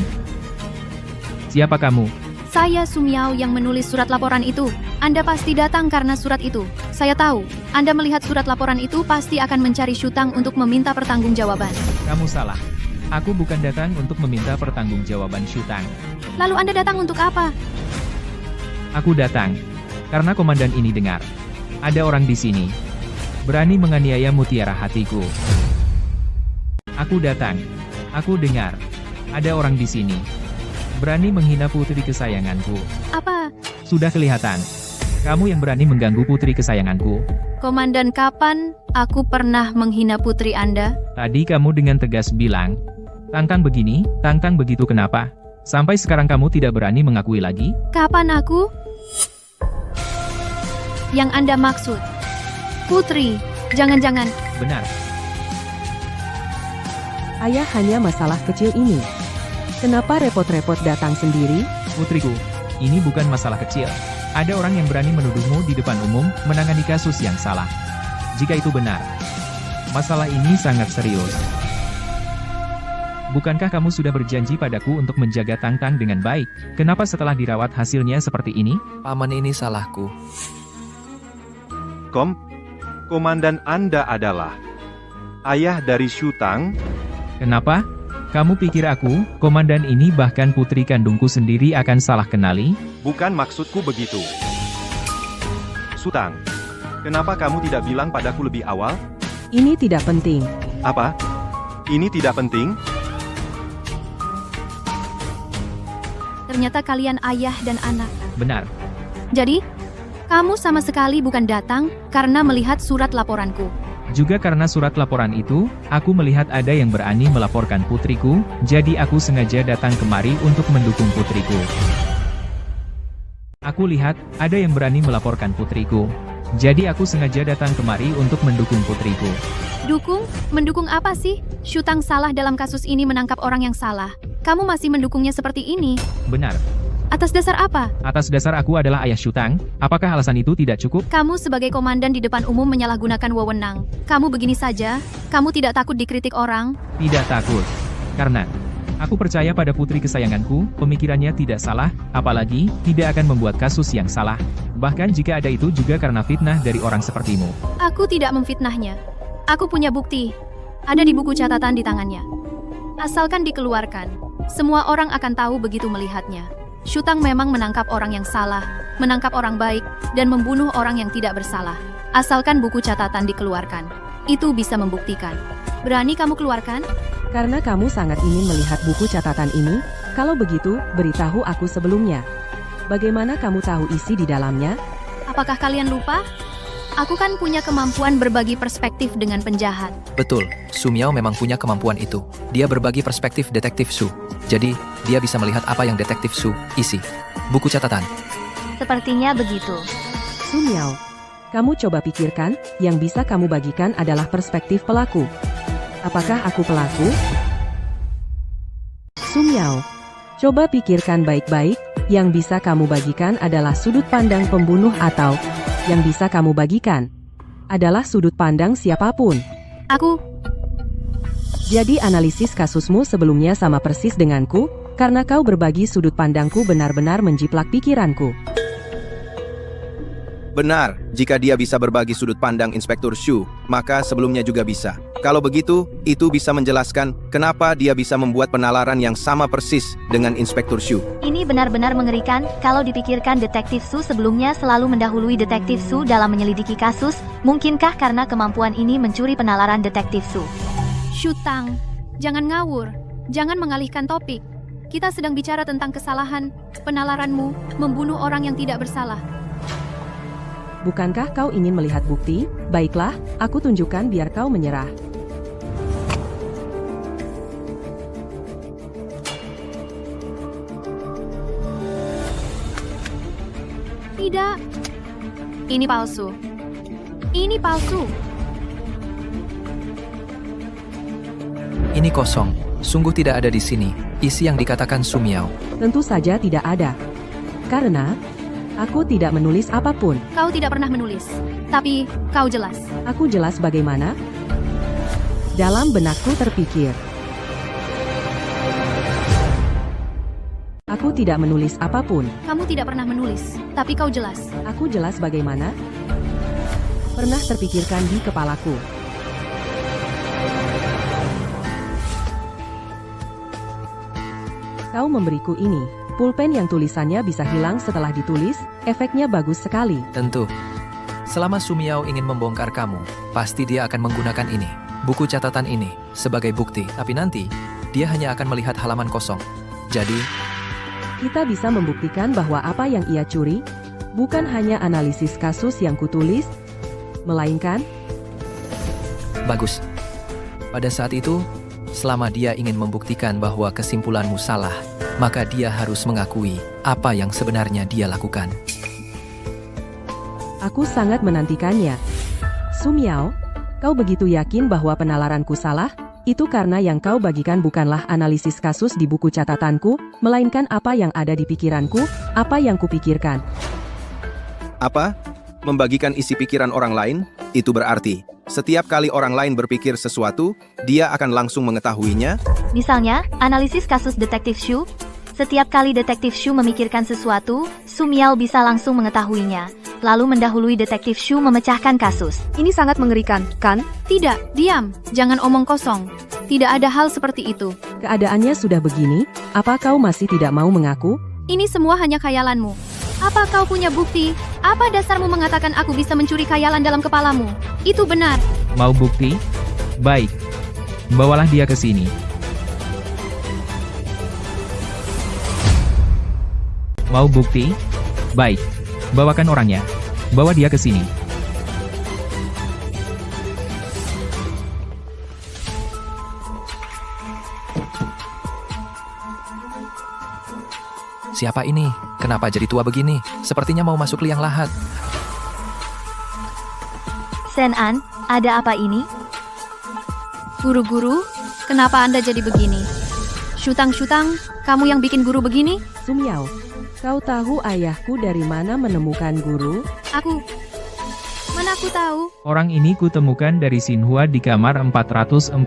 Siapa kamu? Saya Su Miao yang menulis surat laporan itu. Anda pasti datang karena surat itu. Saya tahu, Anda melihat surat laporan itu pasti akan mencari Shu Tang untuk meminta pertanggungjawaban. Kamu salah. Aku bukan datang untuk meminta pertanggungjawaban Shu Tang. Lalu Anda datang untuk apa? Aku datang karena komandan ini dengar. Ada orang di sini berani menganiaya mutiara hatiku. Aku datang. Aku dengar. Ada orang di sini berani menghina putri kesayanganku. Apa? Sudah kelihatan. Kamu yang berani mengganggu putri kesayanganku. Komandan, kapan aku pernah menghina putri Anda? Tadi kamu dengan tegas bilang, "Tangtang begini, tangtang begitu." Kenapa? Sampai sekarang kamu tidak berani mengakui lagi? Kapan aku? Yang Anda maksud putri, jangan-jangan. Benar. Ayah, hanya masalah kecil ini. Kenapa repot-repot datang sendiri? Putriku, ini bukan masalah kecil. Ada orang yang berani menuduhmu di depan umum, menangani kasus yang salah. Jika itu benar, masalah ini sangat serius. Bukankah kamu sudah berjanji padaku untuk menjaga Tang Tang dengan baik? Kenapa setelah dirawat hasilnya seperti ini? Paman, ini salahku. Komandan Anda adalah ayah dari Shu Tang? Kenapa? Kamu pikir aku, komandan ini bahkan putri kandungku sendiri akan salah kenali? Bukan maksudku begitu. Shu Tang, kenapa kamu tidak bilang padaku lebih awal? Ini tidak penting. Apa? Ini tidak penting? Ternyata kalian ayah dan anak. Benar. Jadi, kamu sama sekali bukan datang karena melihat surat laporanku. Juga karena surat laporan itu, aku melihat ada yang berani melaporkan putriku, jadi aku sengaja datang kemari untuk mendukung putriku. Aku lihat, ada yang berani melaporkan putriku. Jadi aku sengaja datang kemari untuk mendukung putriku. Mendukung apa sih? Shu Tang salah dalam kasus ini menangkap orang yang salah. Kamu masih mendukungnya seperti ini? Benar. Atas dasar apa? Atas dasar aku adalah ayah Shu Tang, apakah alasan itu tidak cukup? Kamu sebagai komandan di depan umum menyalahgunakan wewenang. Kamu begini saja? Kamu tidak takut dikritik orang? Tidak takut. Karena aku percaya pada putri kesayanganku, pemikirannya tidak salah, apalagi tidak akan membuat kasus yang salah. Bahkan jika ada itu juga karena fitnah dari orang sepertimu. Aku tidak memfitnahnya. Aku punya bukti. Ada di buku catatan di tangannya. Asalkan dikeluarkan, semua orang akan tahu begitu melihatnya. Shu Tang memang menangkap orang yang salah, menangkap orang baik, dan membunuh orang yang tidak bersalah. Asalkan buku catatan dikeluarkan. Itu bisa membuktikan. Berani kamu keluarkan? Karena kamu sangat ingin melihat buku catatan ini, kalau begitu, beritahu aku sebelumnya. Bagaimana kamu tahu isi di dalamnya? Apakah kalian lupa? Aku kan punya kemampuan berbagi perspektif dengan penjahat. Betul, Su Miao memang punya kemampuan itu. Dia berbagi perspektif detektif Su. Jadi, dia bisa melihat apa yang detektif Su isi. Buku catatan. Sepertinya begitu. Su Miao, kamu coba pikirkan, yang bisa kamu bagikan adalah perspektif pelaku. Apakah aku pelaku? Su Miao, coba pikirkan baik-baik, yang bisa kamu bagikan adalah sudut pandang pembunuh atau yang bisa kamu bagikan adalah sudut pandang siapapun. Jadi analisis kasusmu sebelumnya sama persis denganku, karena kau berbagi sudut pandangku benar-benar menjiplak pikiranku. Benar, jika dia bisa berbagi sudut pandang Inspektur Shu, maka sebelumnya juga bisa. Kalau begitu, itu bisa menjelaskan kenapa dia bisa membuat penalaran yang sama persis dengan Inspektur Shu. Ini benar-benar mengerikan. Kalau dipikirkan detektif Su sebelumnya selalu mendahului detektif Su dalam menyelidiki kasus, mungkinkah karena kemampuan ini mencuri penalaran detektif Su? Shu Tang, jangan ngawur. Jangan mengalihkan topik. Kita sedang bicara tentang kesalahan, penalaranmu, membunuh orang yang tidak bersalah. Bukankah kau ingin melihat bukti? Baiklah, aku tunjukkan biar kau menyerah. Tidak. Ini palsu. Ini palsu. Ini kosong. Sungguh tidak ada di sini. Isi yang dikatakan Su Miao. Tentu saja tidak ada. Karena aku tidak menulis apapun. Kau tidak pernah menulis. Tapi, kau jelas. Aku jelas bagaimana? Dalam benakku terpikir. Aku tidak menulis apapun. Kamu tidak pernah menulis. Tapi kau jelas. Aku jelas bagaimana? Pernah terpikirkan di kepalaku. Kau memberiku ini. Pulpen yang tulisannya bisa hilang setelah ditulis, efeknya bagus sekali. Tentu. Selama Su Miao ingin membongkar kamu, pasti dia akan menggunakan ini, buku catatan ini, sebagai bukti. Tapi nanti, dia hanya akan melihat halaman kosong. Jadi, kita bisa membuktikan bahwa apa yang ia curi, bukan hanya analisis kasus yang kutulis, melainkan... Bagus. Pada saat itu, selama dia ingin membuktikan bahwa kesimpulanmu salah, maka dia harus mengakui apa yang sebenarnya dia lakukan. Aku sangat menantikannya. Su Miao, kau begitu yakin bahwa penalaranku salah? Itu karena yang kau bagikan bukanlah analisis kasus di buku catatanku, melainkan apa yang ada di pikiranku, apa yang kupikirkan. Apa? Membagikan isi pikiran orang lain? Itu berarti, setiap kali orang lain berpikir sesuatu, dia akan langsung mengetahuinya? Misalnya, analisis kasus Detektif Shu. Setiap kali Detektif Shu memikirkan sesuatu, Su Miao bisa langsung mengetahuinya, lalu mendahului Detektif Shu memecahkan kasus. Ini sangat mengerikan, kan? Tidak, diam. Jangan omong kosong. Tidak ada hal seperti itu. Keadaannya sudah begini, apa kau masih tidak mau mengaku? Ini semua hanya khayalanmu. Apa kau punya bukti? Apa dasarmu mengatakan aku bisa mencuri khayalan dalam kepalamu? Itu benar. Mau bukti? Baik. Bawalah dia ke sini. Mau bukti? Baik. Bawakan orangnya. Bawa dia ke sini. Siapa ini? Kenapa jadi tua begini? Sepertinya mau masuk liang lahat. Shen An, ada apa ini? Guru-guru, kenapa Anda jadi begini? Syutang-syutang, kamu yang bikin guru begini? Su Miao, kau tahu ayahku dari mana menemukan guru? Mana aku tahu? Orang ini kutemukan dari Xinhua di kamar 441.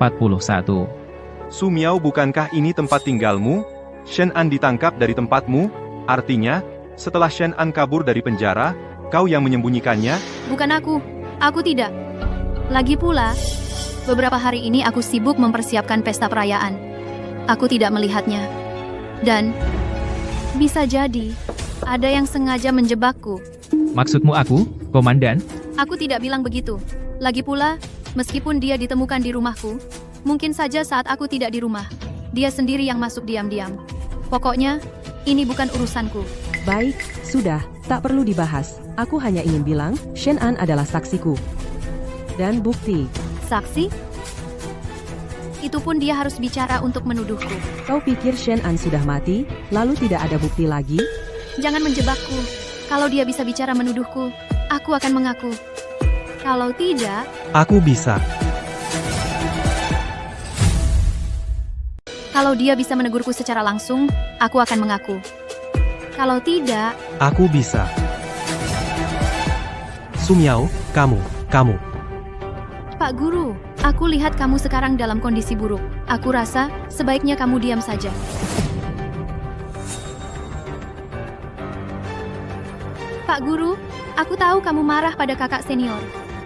Su Miao, bukankah ini tempat tinggalmu? Shen An ditangkap dari tempatmu? Artinya, setelah Shen An kabur dari penjara, kau yang menyembunyikannya? Bukan aku. Aku tidak. Lagi pula, beberapa hari ini aku sibuk mempersiapkan pesta perayaan. Aku tidak melihatnya. Dan, bisa jadi, ada yang sengaja menjebakku. Maksudmu aku, Komandan? Aku tidak bilang begitu. Lagi pula, meskipun dia ditemukan di rumahku, mungkin saja saat aku tidak di rumah, dia sendiri yang masuk diam-diam. Pokoknya, ini bukan urusanku. Baik, sudah, tak perlu dibahas. Aku hanya ingin bilang, Shen An adalah saksiku. Dan bukti. Saksi? Itu pun dia harus bicara untuk menuduhku. Kau pikir Shen An sudah mati, lalu tidak ada bukti lagi? Jangan menjebakku. Kalau dia bisa bicara menuduhku, aku akan mengaku. Kalau tidak, Aku bisa. kalau dia bisa menegurku secara langsung, aku akan mengaku. Kalau tidak, Aku bisa. Su Miao, kamu. Pak Guru, aku lihat kamu sekarang dalam kondisi buruk. Aku rasa sebaiknya kamu diam saja. Pak Guru, aku tahu kamu marah pada kakak senior.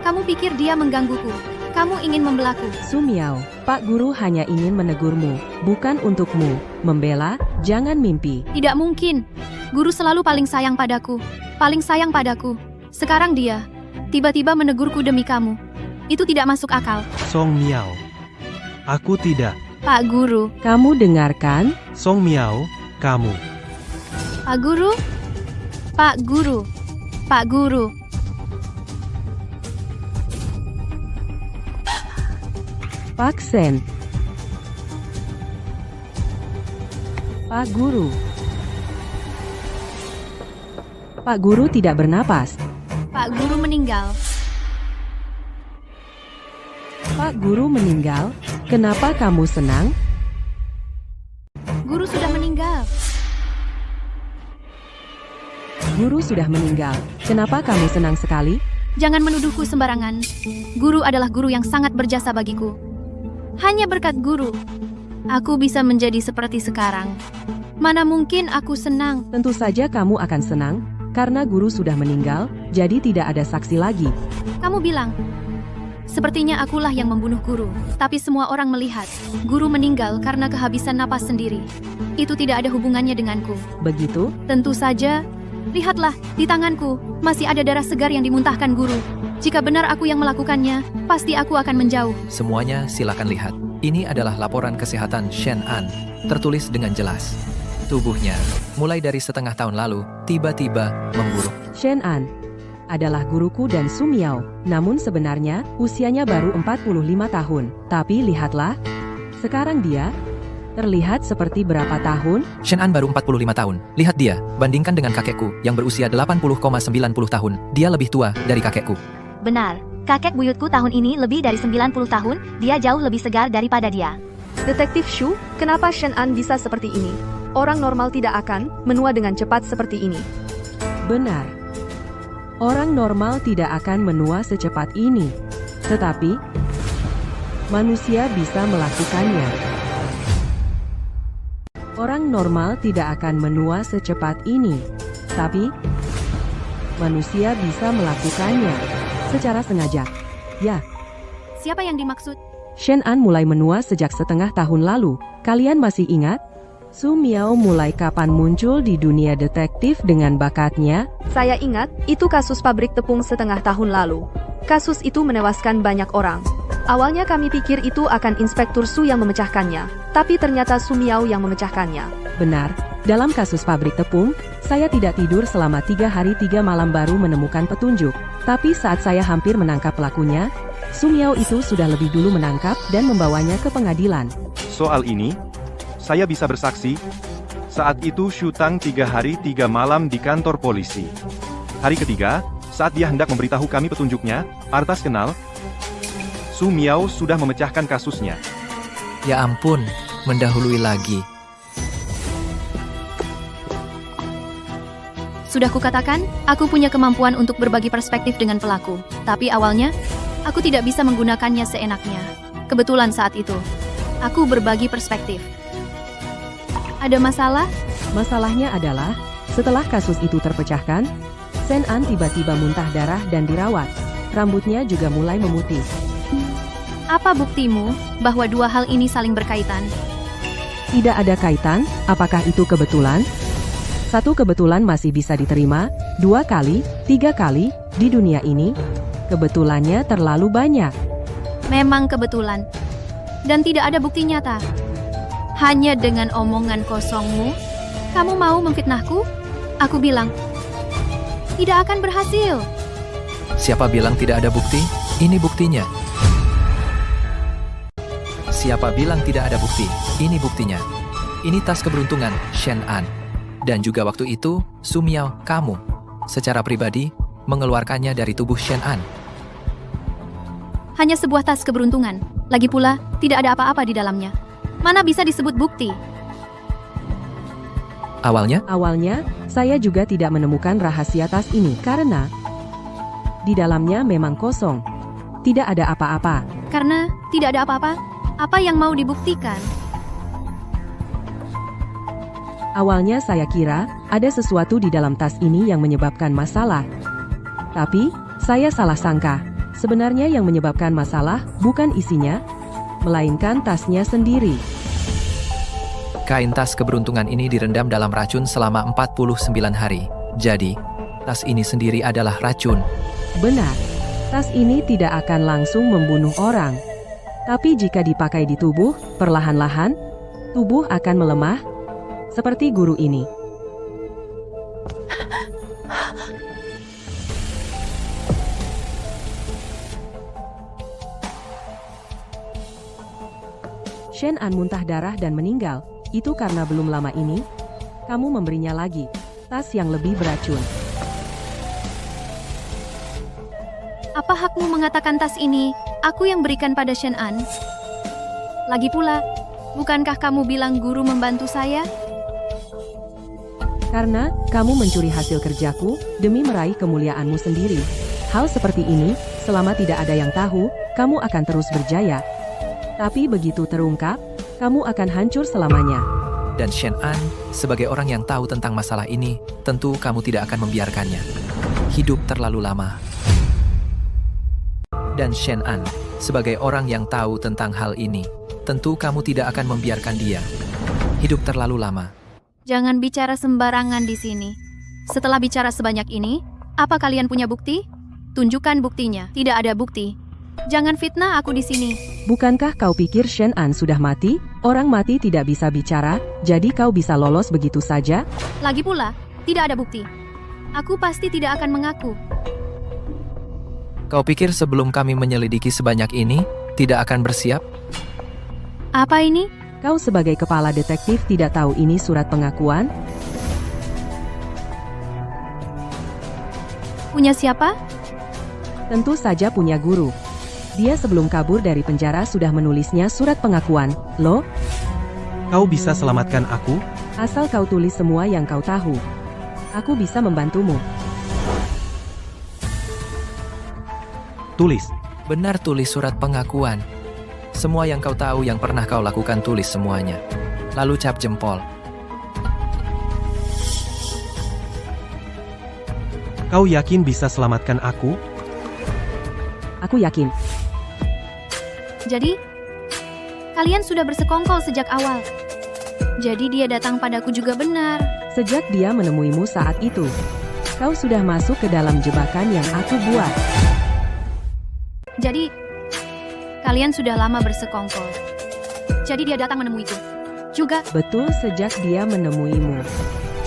Kamu pikir dia menggangguku. Kamu ingin membelaku. Su Miao, Pak Guru hanya ingin menegurmu, bukan untukmu. Membela, jangan mimpi. Tidak mungkin. Guru selalu paling sayang padaku. Paling sayang padaku. Sekarang dia tiba-tiba menegurku demi kamu. Itu tidak masuk akal. Song Miao. Aku tidak. Pak Guru. Kamu dengarkan? Song Miao, kamu. Pak Guru? Pak Guru. Pak Guru. Pak Sen. Pak Guru. Pak Guru tidak bernapas. Pak Guru meninggal. Pak Guru meninggal? Kenapa kamu senang? Guru sudah meninggal. Guru sudah meninggal. Kenapa kamu senang sekali? Jangan menuduhku sembarangan. Guru adalah guru yang sangat berjasa bagiku. Hanya berkat guru, aku bisa menjadi seperti sekarang. Mana mungkin aku senang? Tentu saja kamu akan senang, karena guru sudah meninggal, jadi tidak ada saksi lagi. Kamu bilang, sepertinya akulah yang membunuh guru. Tapi semua orang melihat, guru meninggal karena kehabisan napas sendiri. Itu tidak ada hubungannya denganku. Begitu? Tentu saja. Lihatlah, di tanganku, masih ada darah segar yang dimuntahkan guru. Jika benar aku yang melakukannya, pasti aku akan menjauh. Semuanya silakan lihat. Ini adalah laporan kesehatan Shen An, tertulis dengan jelas. Tubuhnya, mulai dari setengah tahun lalu, tiba-tiba memburuk. Shen An adalah guruku dan Su Miao, namun sebenarnya usianya baru 45 tahun. Tapi lihatlah, sekarang dia terlihat seperti berapa tahun? Shen An baru 45 tahun. Lihat dia, bandingkan dengan kakekku yang berusia 80,90 tahun. Dia lebih tua dari kakekku. Benar, kakek buyutku tahun ini lebih dari 90 tahun, dia jauh lebih segar daripada dia. Detektif Shu, kenapa Shen An bisa seperti ini? Orang normal tidak akan menua dengan cepat seperti ini. Benar. Orang normal tidak akan menua secepat ini. Tetapi, manusia bisa melakukannya. Orang normal tidak akan menua secepat ini. Tapi, manusia bisa melakukannya secara sengaja. Ya, Siapa yang dimaksud? Shen An mulai menua sejak setengah tahun lalu. Kalian masih ingat? Su Miao mulai kapan muncul di dunia detektif dengan bakatnya? Saya ingat, itu kasus pabrik tepung setengah tahun lalu. Kasus itu menewaskan banyak orang. Awalnya kami pikir itu akan Inspektur Su yang memecahkannya, tapi ternyata Su Miao yang memecahkannya. Benar, dalam kasus pabrik tepung, saya tidak tidur selama 3 hari 3 malam baru menemukan petunjuk. Tapi saat saya hampir menangkap pelakunya, Su Miao itu sudah lebih dulu menangkap dan membawanya ke pengadilan. Soal ini, saya bisa bersaksi. Saat itu Shu Tang 3 hari 3 malam di kantor polisi. Hari ketiga, saat dia hendak memberitahu kami petunjuknya, Artas kenal, Su Miao sudah memecahkan kasusnya. Ya ampun, mendahului lagi. Sudah kukatakan, aku punya kemampuan untuk berbagi perspektif dengan pelaku. Tapi awalnya, aku tidak bisa menggunakannya seenaknya. Kebetulan saat itu, aku berbagi perspektif. Ada masalah? Masalahnya adalah, setelah kasus itu terpecahkan, Shen An tiba-tiba muntah darah dan dirawat. Rambutnya juga mulai memutih. Apa buktimu bahwa dua hal ini saling berkaitan? Tidak ada kaitan, apakah itu kebetulan? Satu kebetulan masih bisa diterima, 2 kali, 3 kali, di dunia ini, kebetulannya terlalu banyak. Memang kebetulan. Dan tidak ada bukti nyata. Hanya dengan omongan kosongmu, kamu mau memfitnahku? Aku bilang, tidak akan berhasil. Siapa bilang tidak ada bukti? Ini buktinya. Siapa bilang tidak ada bukti? Ini buktinya. Ini tas keberuntungan, Shen An. Dan juga waktu itu, Su Miao, kamu, secara pribadi, mengeluarkannya dari tubuh Shen An. Hanya sebuah tas keberuntungan. Lagi pula, tidak ada apa-apa di dalamnya. Mana bisa disebut bukti? Awalnya, saya juga tidak menemukan rahasia tas ini karena di dalamnya memang kosong. Tidak ada apa-apa. Karena tidak ada apa-apa. Apa yang mau dibuktikan? Awalnya saya kira ada sesuatu di dalam tas ini yang menyebabkan masalah. Tapi, saya salah sangka. Sebenarnya yang menyebabkan masalah bukan isinya, melainkan tasnya sendiri. Kain tas keberuntungan ini direndam dalam racun selama 49 hari. Jadi, tas ini sendiri adalah racun. Benar, tas ini tidak akan langsung membunuh orang. Tapi jika dipakai di tubuh, perlahan-lahan, tubuh akan melemah, seperti guru ini. Shen An muntah darah dan meninggal. Itu karena belum lama ini, kamu memberinya lagi tas yang lebih beracun. Apa hakmu mengatakan tas ini, aku yang berikan pada Shen An? Lagi pula, bukankah kamu bilang guru membantu saya? Karena kamu mencuri hasil kerjaku demi meraih kemuliaanmu sendiri. Hal seperti ini, selama tidak ada yang tahu, kamu akan terus berjaya. Tapi begitu terungkap, kamu akan hancur selamanya. Dan Shen An, sebagai orang yang tahu tentang masalah ini, tentu kamu tidak akan membiarkannya hidup terlalu lama. Dan Shen An, sebagai orang yang tahu tentang hal ini, tentu kamu tidak akan membiarkan dia hidup terlalu lama. Jangan bicara sembarangan di sini. Setelah bicara sebanyak ini, apa kalian punya bukti? Tunjukkan buktinya. Tidak ada bukti. Jangan fitnah aku di sini. Bukankah kau pikir Shen An sudah mati? Orang mati tidak bisa bicara, jadi kau bisa lolos begitu saja? Lagi pula, tidak ada bukti. Aku pasti tidak akan mengaku. Kau pikir sebelum kami menyelidiki sebanyak ini, tidak akan bersiap? Apa ini? Kau sebagai kepala detektif tidak tahu ini surat pengakuan? Punya siapa? Tentu saja punya guru. Dia sebelum kabur dari penjara sudah menulisnya surat pengakuan. Loh, Kau bisa selamatkan aku? asal kau tulis semua yang kau tahu. Aku bisa membantumu. Tulis. Benar, tulis surat pengakuan. Semua yang kau tahu yang pernah kau lakukan, tulis semuanya. Lalu cap jempol. Kau yakin bisa selamatkan aku? Aku yakin. Jadi, kalian sudah bersekongkol sejak awal. Jadi dia datang padaku juga benar. Sejak dia menemuimu saat itu, kau sudah masuk ke dalam jebakan yang aku buat. Jadi, kalian sudah lama bersekongkol. Jadi dia datang menemuiku. Juga, Betul, sejak dia menemuimu.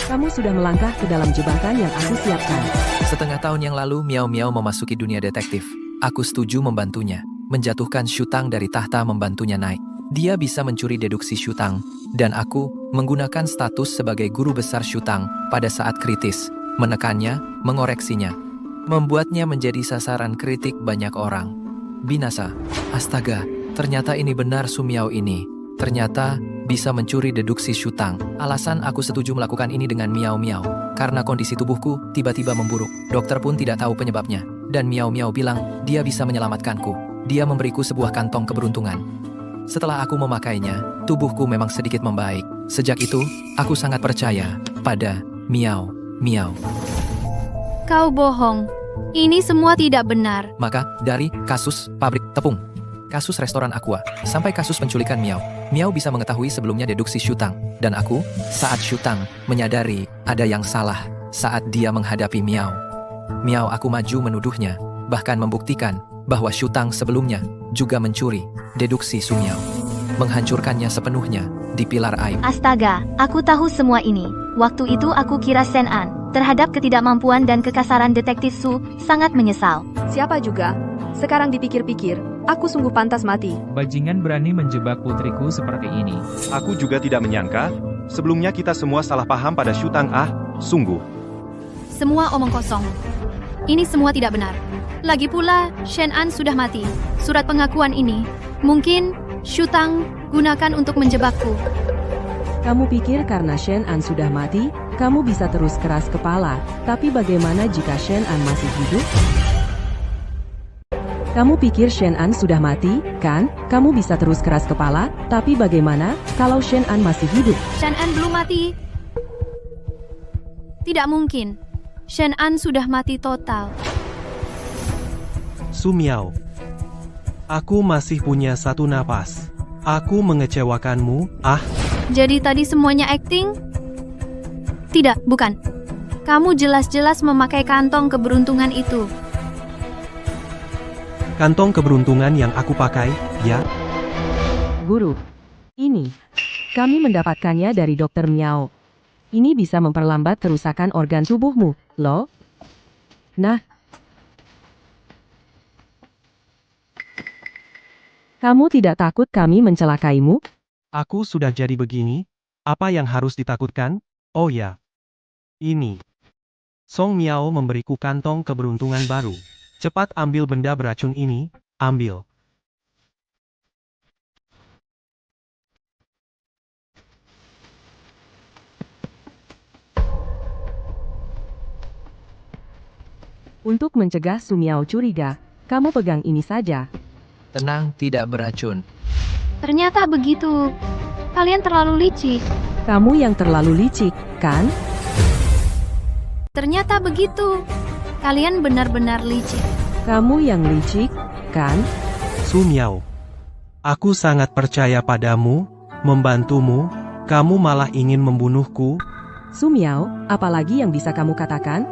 Kamu sudah melangkah ke dalam jebakan yang aku siapkan. Setengah tahun yang lalu, Miao Miao memasuki dunia detektif. Aku setuju membantunya. Menjatuhkan Shutang dari tahta, membantunya naik. Dia bisa mencuri deduksi Shutang. Dan aku menggunakan status sebagai guru besar Shutang pada saat kritis. Menekannya, mengoreksinya. Membuatnya menjadi sasaran kritik banyak orang. Binasa. Astaga, ternyata ini benar Sumiao ini. Ternyata bisa mencuri deduksi Shutang. Alasan aku setuju melakukan ini dengan Miao Miao. Karena kondisi tubuhku tiba-tiba memburuk. Dokter pun tidak tahu penyebabnya. Dan Miao Miao bilang, dia bisa menyelamatkanku. Dia memberiku sebuah kantong keberuntungan. Setelah aku memakainya, tubuhku memang sedikit membaik. Sejak itu, aku sangat percaya pada Miao Miao. kau bohong. Ini semua tidak benar. Maka, dari kasus pabrik tepung, kasus restoran Aqua, sampai kasus penculikan Miao, Miao bisa mengetahui sebelumnya deduksi Shutang. Dan aku, saat Shutang, menyadari ada yang salah saat dia menghadapi Miao. Miao aku maju menuduhnya, bahkan membuktikan bahwa Shutang sebelumnya juga mencuri deduksi Sumiao. Menghancurkannya sepenuhnya di pilar aib. Astaga, aku tahu semua ini. Waktu itu aku kira Shen An, terhadap ketidakmampuan dan kekasaran detektif Su, sangat menyesal. Siapa juga? Sekarang dipikir-pikir, aku sungguh pantas mati. Bajingan berani menjebak putriku seperti ini. Aku juga tidak menyangka, sebelumnya kita semua salah paham pada Shutang. Sungguh. Semua omong kosong. Ini semua tidak benar. Lagi pula, Shen An sudah mati. Surat pengakuan ini, mungkin Shutang gunakan untuk menjebakku. Kamu pikir karena Shen An sudah mati, kamu bisa terus keras kepala. Tapi bagaimana jika Shen An masih hidup? Kamu pikir Shen An sudah mati, kan? Kamu bisa terus keras kepala, tapi bagaimana kalau Shen An masih hidup? Shen An belum mati. Tidak mungkin. Shen An sudah mati total. Sumiao. Aku masih punya satu napas. Aku mengecewakanmu, Jadi tadi semuanya acting? Tidak, bukan. Kamu jelas-jelas memakai kantong keberuntungan itu. Kantong keberuntungan yang aku pakai, ya? Guru, ini. Kami mendapatkannya dari Dr. Miao. Ini bisa memperlambat kerusakan organ tubuhmu, loh. Nah. Kamu tidak takut kami mencelakaimu? Aku sudah jadi begini. Apa yang harus ditakutkan? Oh ya. Ini. Song Miao memberiku kantong keberuntungan baru. Cepat ambil benda beracun ini, ambil. Untuk mencegah Sumiao curiga, kamu pegang ini saja. Tenang, tidak beracun. Ternyata begitu. Kalian terlalu licik. Kamu yang terlalu licik, kan? Ternyata begitu. Kalian benar-benar licik. Kamu yang licik, kan? Sumiao. Aku sangat percaya padamu, membantumu, kamu malah ingin membunuhku. Sumiao, apalagi yang bisa kamu katakan?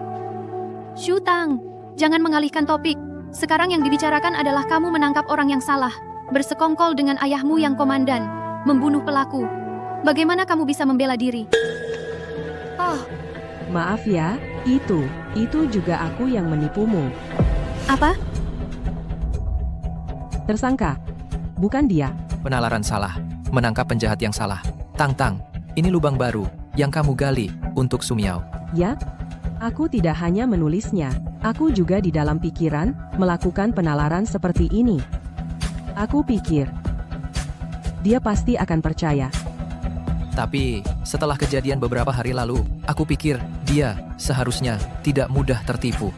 Shutang, jangan mengalihkan topik. Sekarang yang dibicarakan adalah kamu menangkap orang yang salah, bersekongkol dengan ayahmu yang komandan, membunuh pelaku. Bagaimana kamu bisa membela diri? Oh, Maaf ya, itu juga aku yang menipumu. apa? Tersangka, bukan dia. Penalaran salah, menangkap penjahat yang salah. Tang, ini lubang baru yang kamu gali untuk Sumiao. Ya, aku tidak hanya menulisnya, aku juga di dalam pikiran melakukan penalaran seperti ini. Aku pikir dia pasti akan percaya. Tapi, setelah kejadian beberapa hari lalu, aku pikir dia seharusnya tidak mudah tertipu.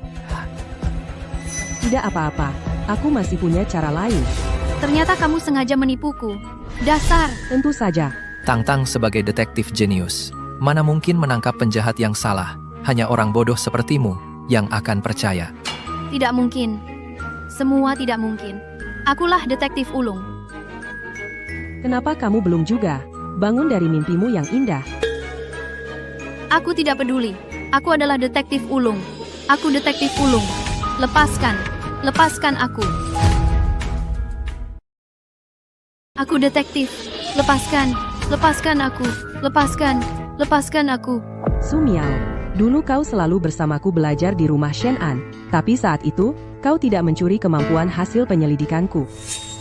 Tidak apa-apa, Aku masih punya cara lain. Ternyata kamu sengaja menipuku. Dasar! Tentu saja. Tang-Tang sebagai detektif jenius. Mana mungkin menangkap penjahat yang salah? Hanya orang bodoh sepertimu yang akan percaya. Tidak mungkin. Semua tidak mungkin. Akulah detektif ulung. Kenapa kamu belum juga bangun dari mimpimu yang indah? Aku tidak peduli. Aku adalah detektif ulung. Aku detektif ulung. Lepaskan. Lepaskan aku. Aku detektif. Lepaskan. Lepaskan aku. Lepaskan. Lepaskan aku. Su Miao, dulu kau selalu bersamaku belajar di rumah Shen An, tapi saat itu, kau tidak mencuri kemampuan hasil penyelidikanku.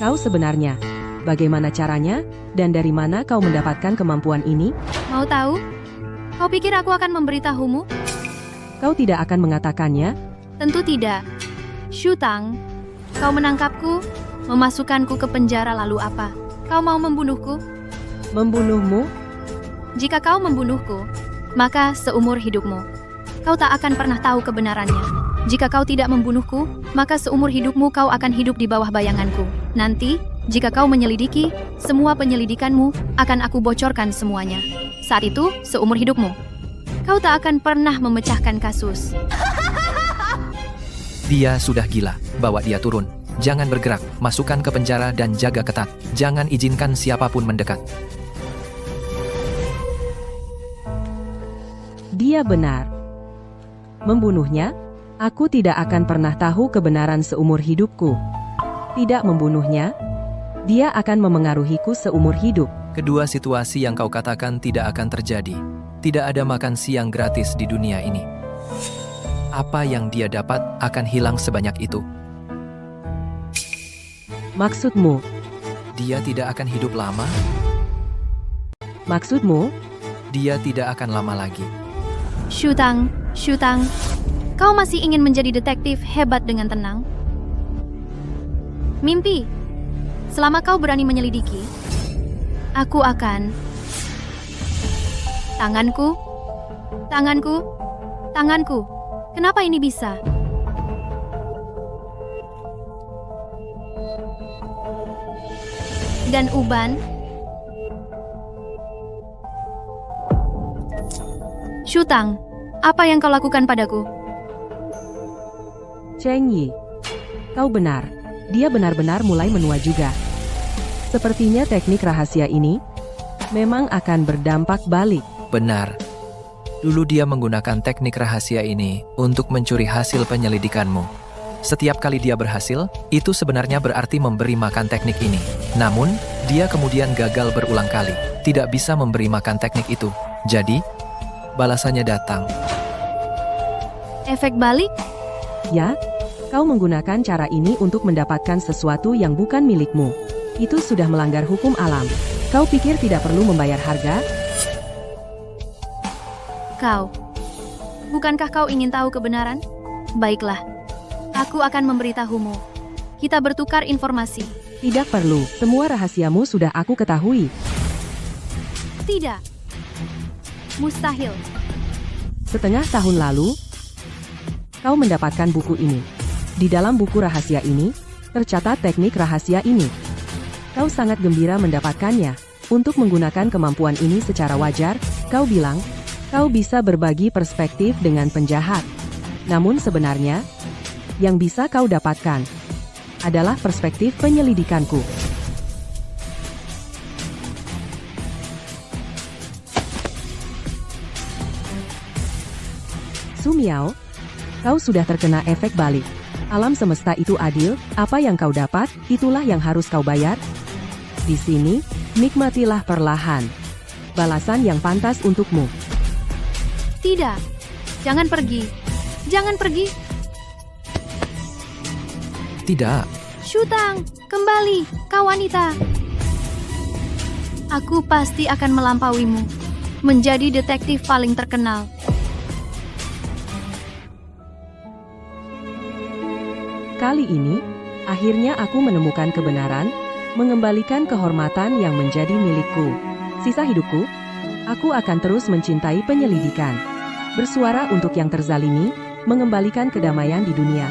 Kau sebenarnya, bagaimana caranya, dan dari mana kau mendapatkan kemampuan ini? Mau tahu? Kau pikir aku akan memberitahumu? Kau tidak akan mengatakannya? Tentu tidak. Shu Tang, kau menangkapku, memasukkanku ke penjara lalu apa? Kau mau membunuhku? Membunuhmu? Jika kau membunuhku, maka seumur hidupmu, kau tak akan pernah tahu kebenarannya. Jika kau tidak membunuhku, maka seumur hidupmu kau akan hidup di bawah bayanganku. Nanti, jika kau menyelidiki, semua penyelidikanmu akan aku bocorkan semuanya. Saat itu, seumur hidupmu, kau tak akan pernah memecahkan kasus. Dia sudah gila. Bawa dia turun. Jangan bergerak. Masukkan ke penjara dan jaga ketat. Jangan izinkan siapapun mendekat. Dia benar. Membunuhnya? Aku tidak akan pernah tahu kebenaran seumur hidupku. Tidak membunuhnya, dia akan memengaruhiku seumur hidup. Kedua situasi yang kau katakan tidak akan terjadi. Tidak ada makan siang gratis di dunia ini. Apa yang dia dapat akan hilang sebanyak itu. Maksudmu? Dia tidak akan hidup lama? Maksudmu? Dia tidak akan lama lagi. Shu Tang, kau masih ingin menjadi detektif hebat dengan tenang? Mimpi. Selama kau berani menyelidiki, aku akan... Tanganku. Kenapa ini bisa? Dan uban? Shu Tang, apa yang kau lakukan padaku? Cheng Yi, kau benar. Dia benar-benar mulai menua juga. Sepertinya teknik rahasia ini memang akan berdampak balik. Benar. Dulu dia menggunakan teknik rahasia ini untuk mencuri hasil penyelidikanmu. Setiap kali dia berhasil, itu sebenarnya berarti memberi makan teknik ini. Namun, dia kemudian gagal berulang kali. Tidak bisa memberi makan teknik itu. Jadi, balasannya datang. Efek balik? Ya, kau menggunakan cara ini untuk mendapatkan sesuatu yang bukan milikmu. Itu sudah melanggar hukum alam. Kau pikir tidak perlu membayar harga? Bukankah kau ingin tahu kebenaran? Baiklah, aku akan memberitahumu. Kita bertukar informasi. Tidak perlu, semua rahasiamu sudah aku ketahui. Tidak. Mustahil. Setengah tahun lalu, kau mendapatkan buku ini. Di dalam buku rahasia ini, tercatat teknik rahasia ini. Kau sangat gembira mendapatkannya. Untuk menggunakan kemampuan ini secara wajar, kau bilang, kau bisa berbagi perspektif dengan penjahat. Namun sebenarnya, yang bisa kau dapatkan adalah perspektif penyelidikanku. Su Miao, kau sudah terkena efek balik. Alam semesta itu adil, apa yang kau dapat, itulah yang harus kau bayar. Di sini, nikmatilah perlahan balasan yang pantas untukmu. Tidak. Jangan pergi. Jangan pergi. Tidak. Shu Tang, kembali, kau wanita. Aku pasti akan melampauimu. Menjadi detektif paling terkenal. Kali ini, akhirnya aku menemukan kebenaran, mengembalikan kehormatan yang menjadi milikku. Sisa hidupku, aku akan terus mencintai penyelidikan. Bersuara untuk yang terzalimi, mengembalikan kedamaian di dunia.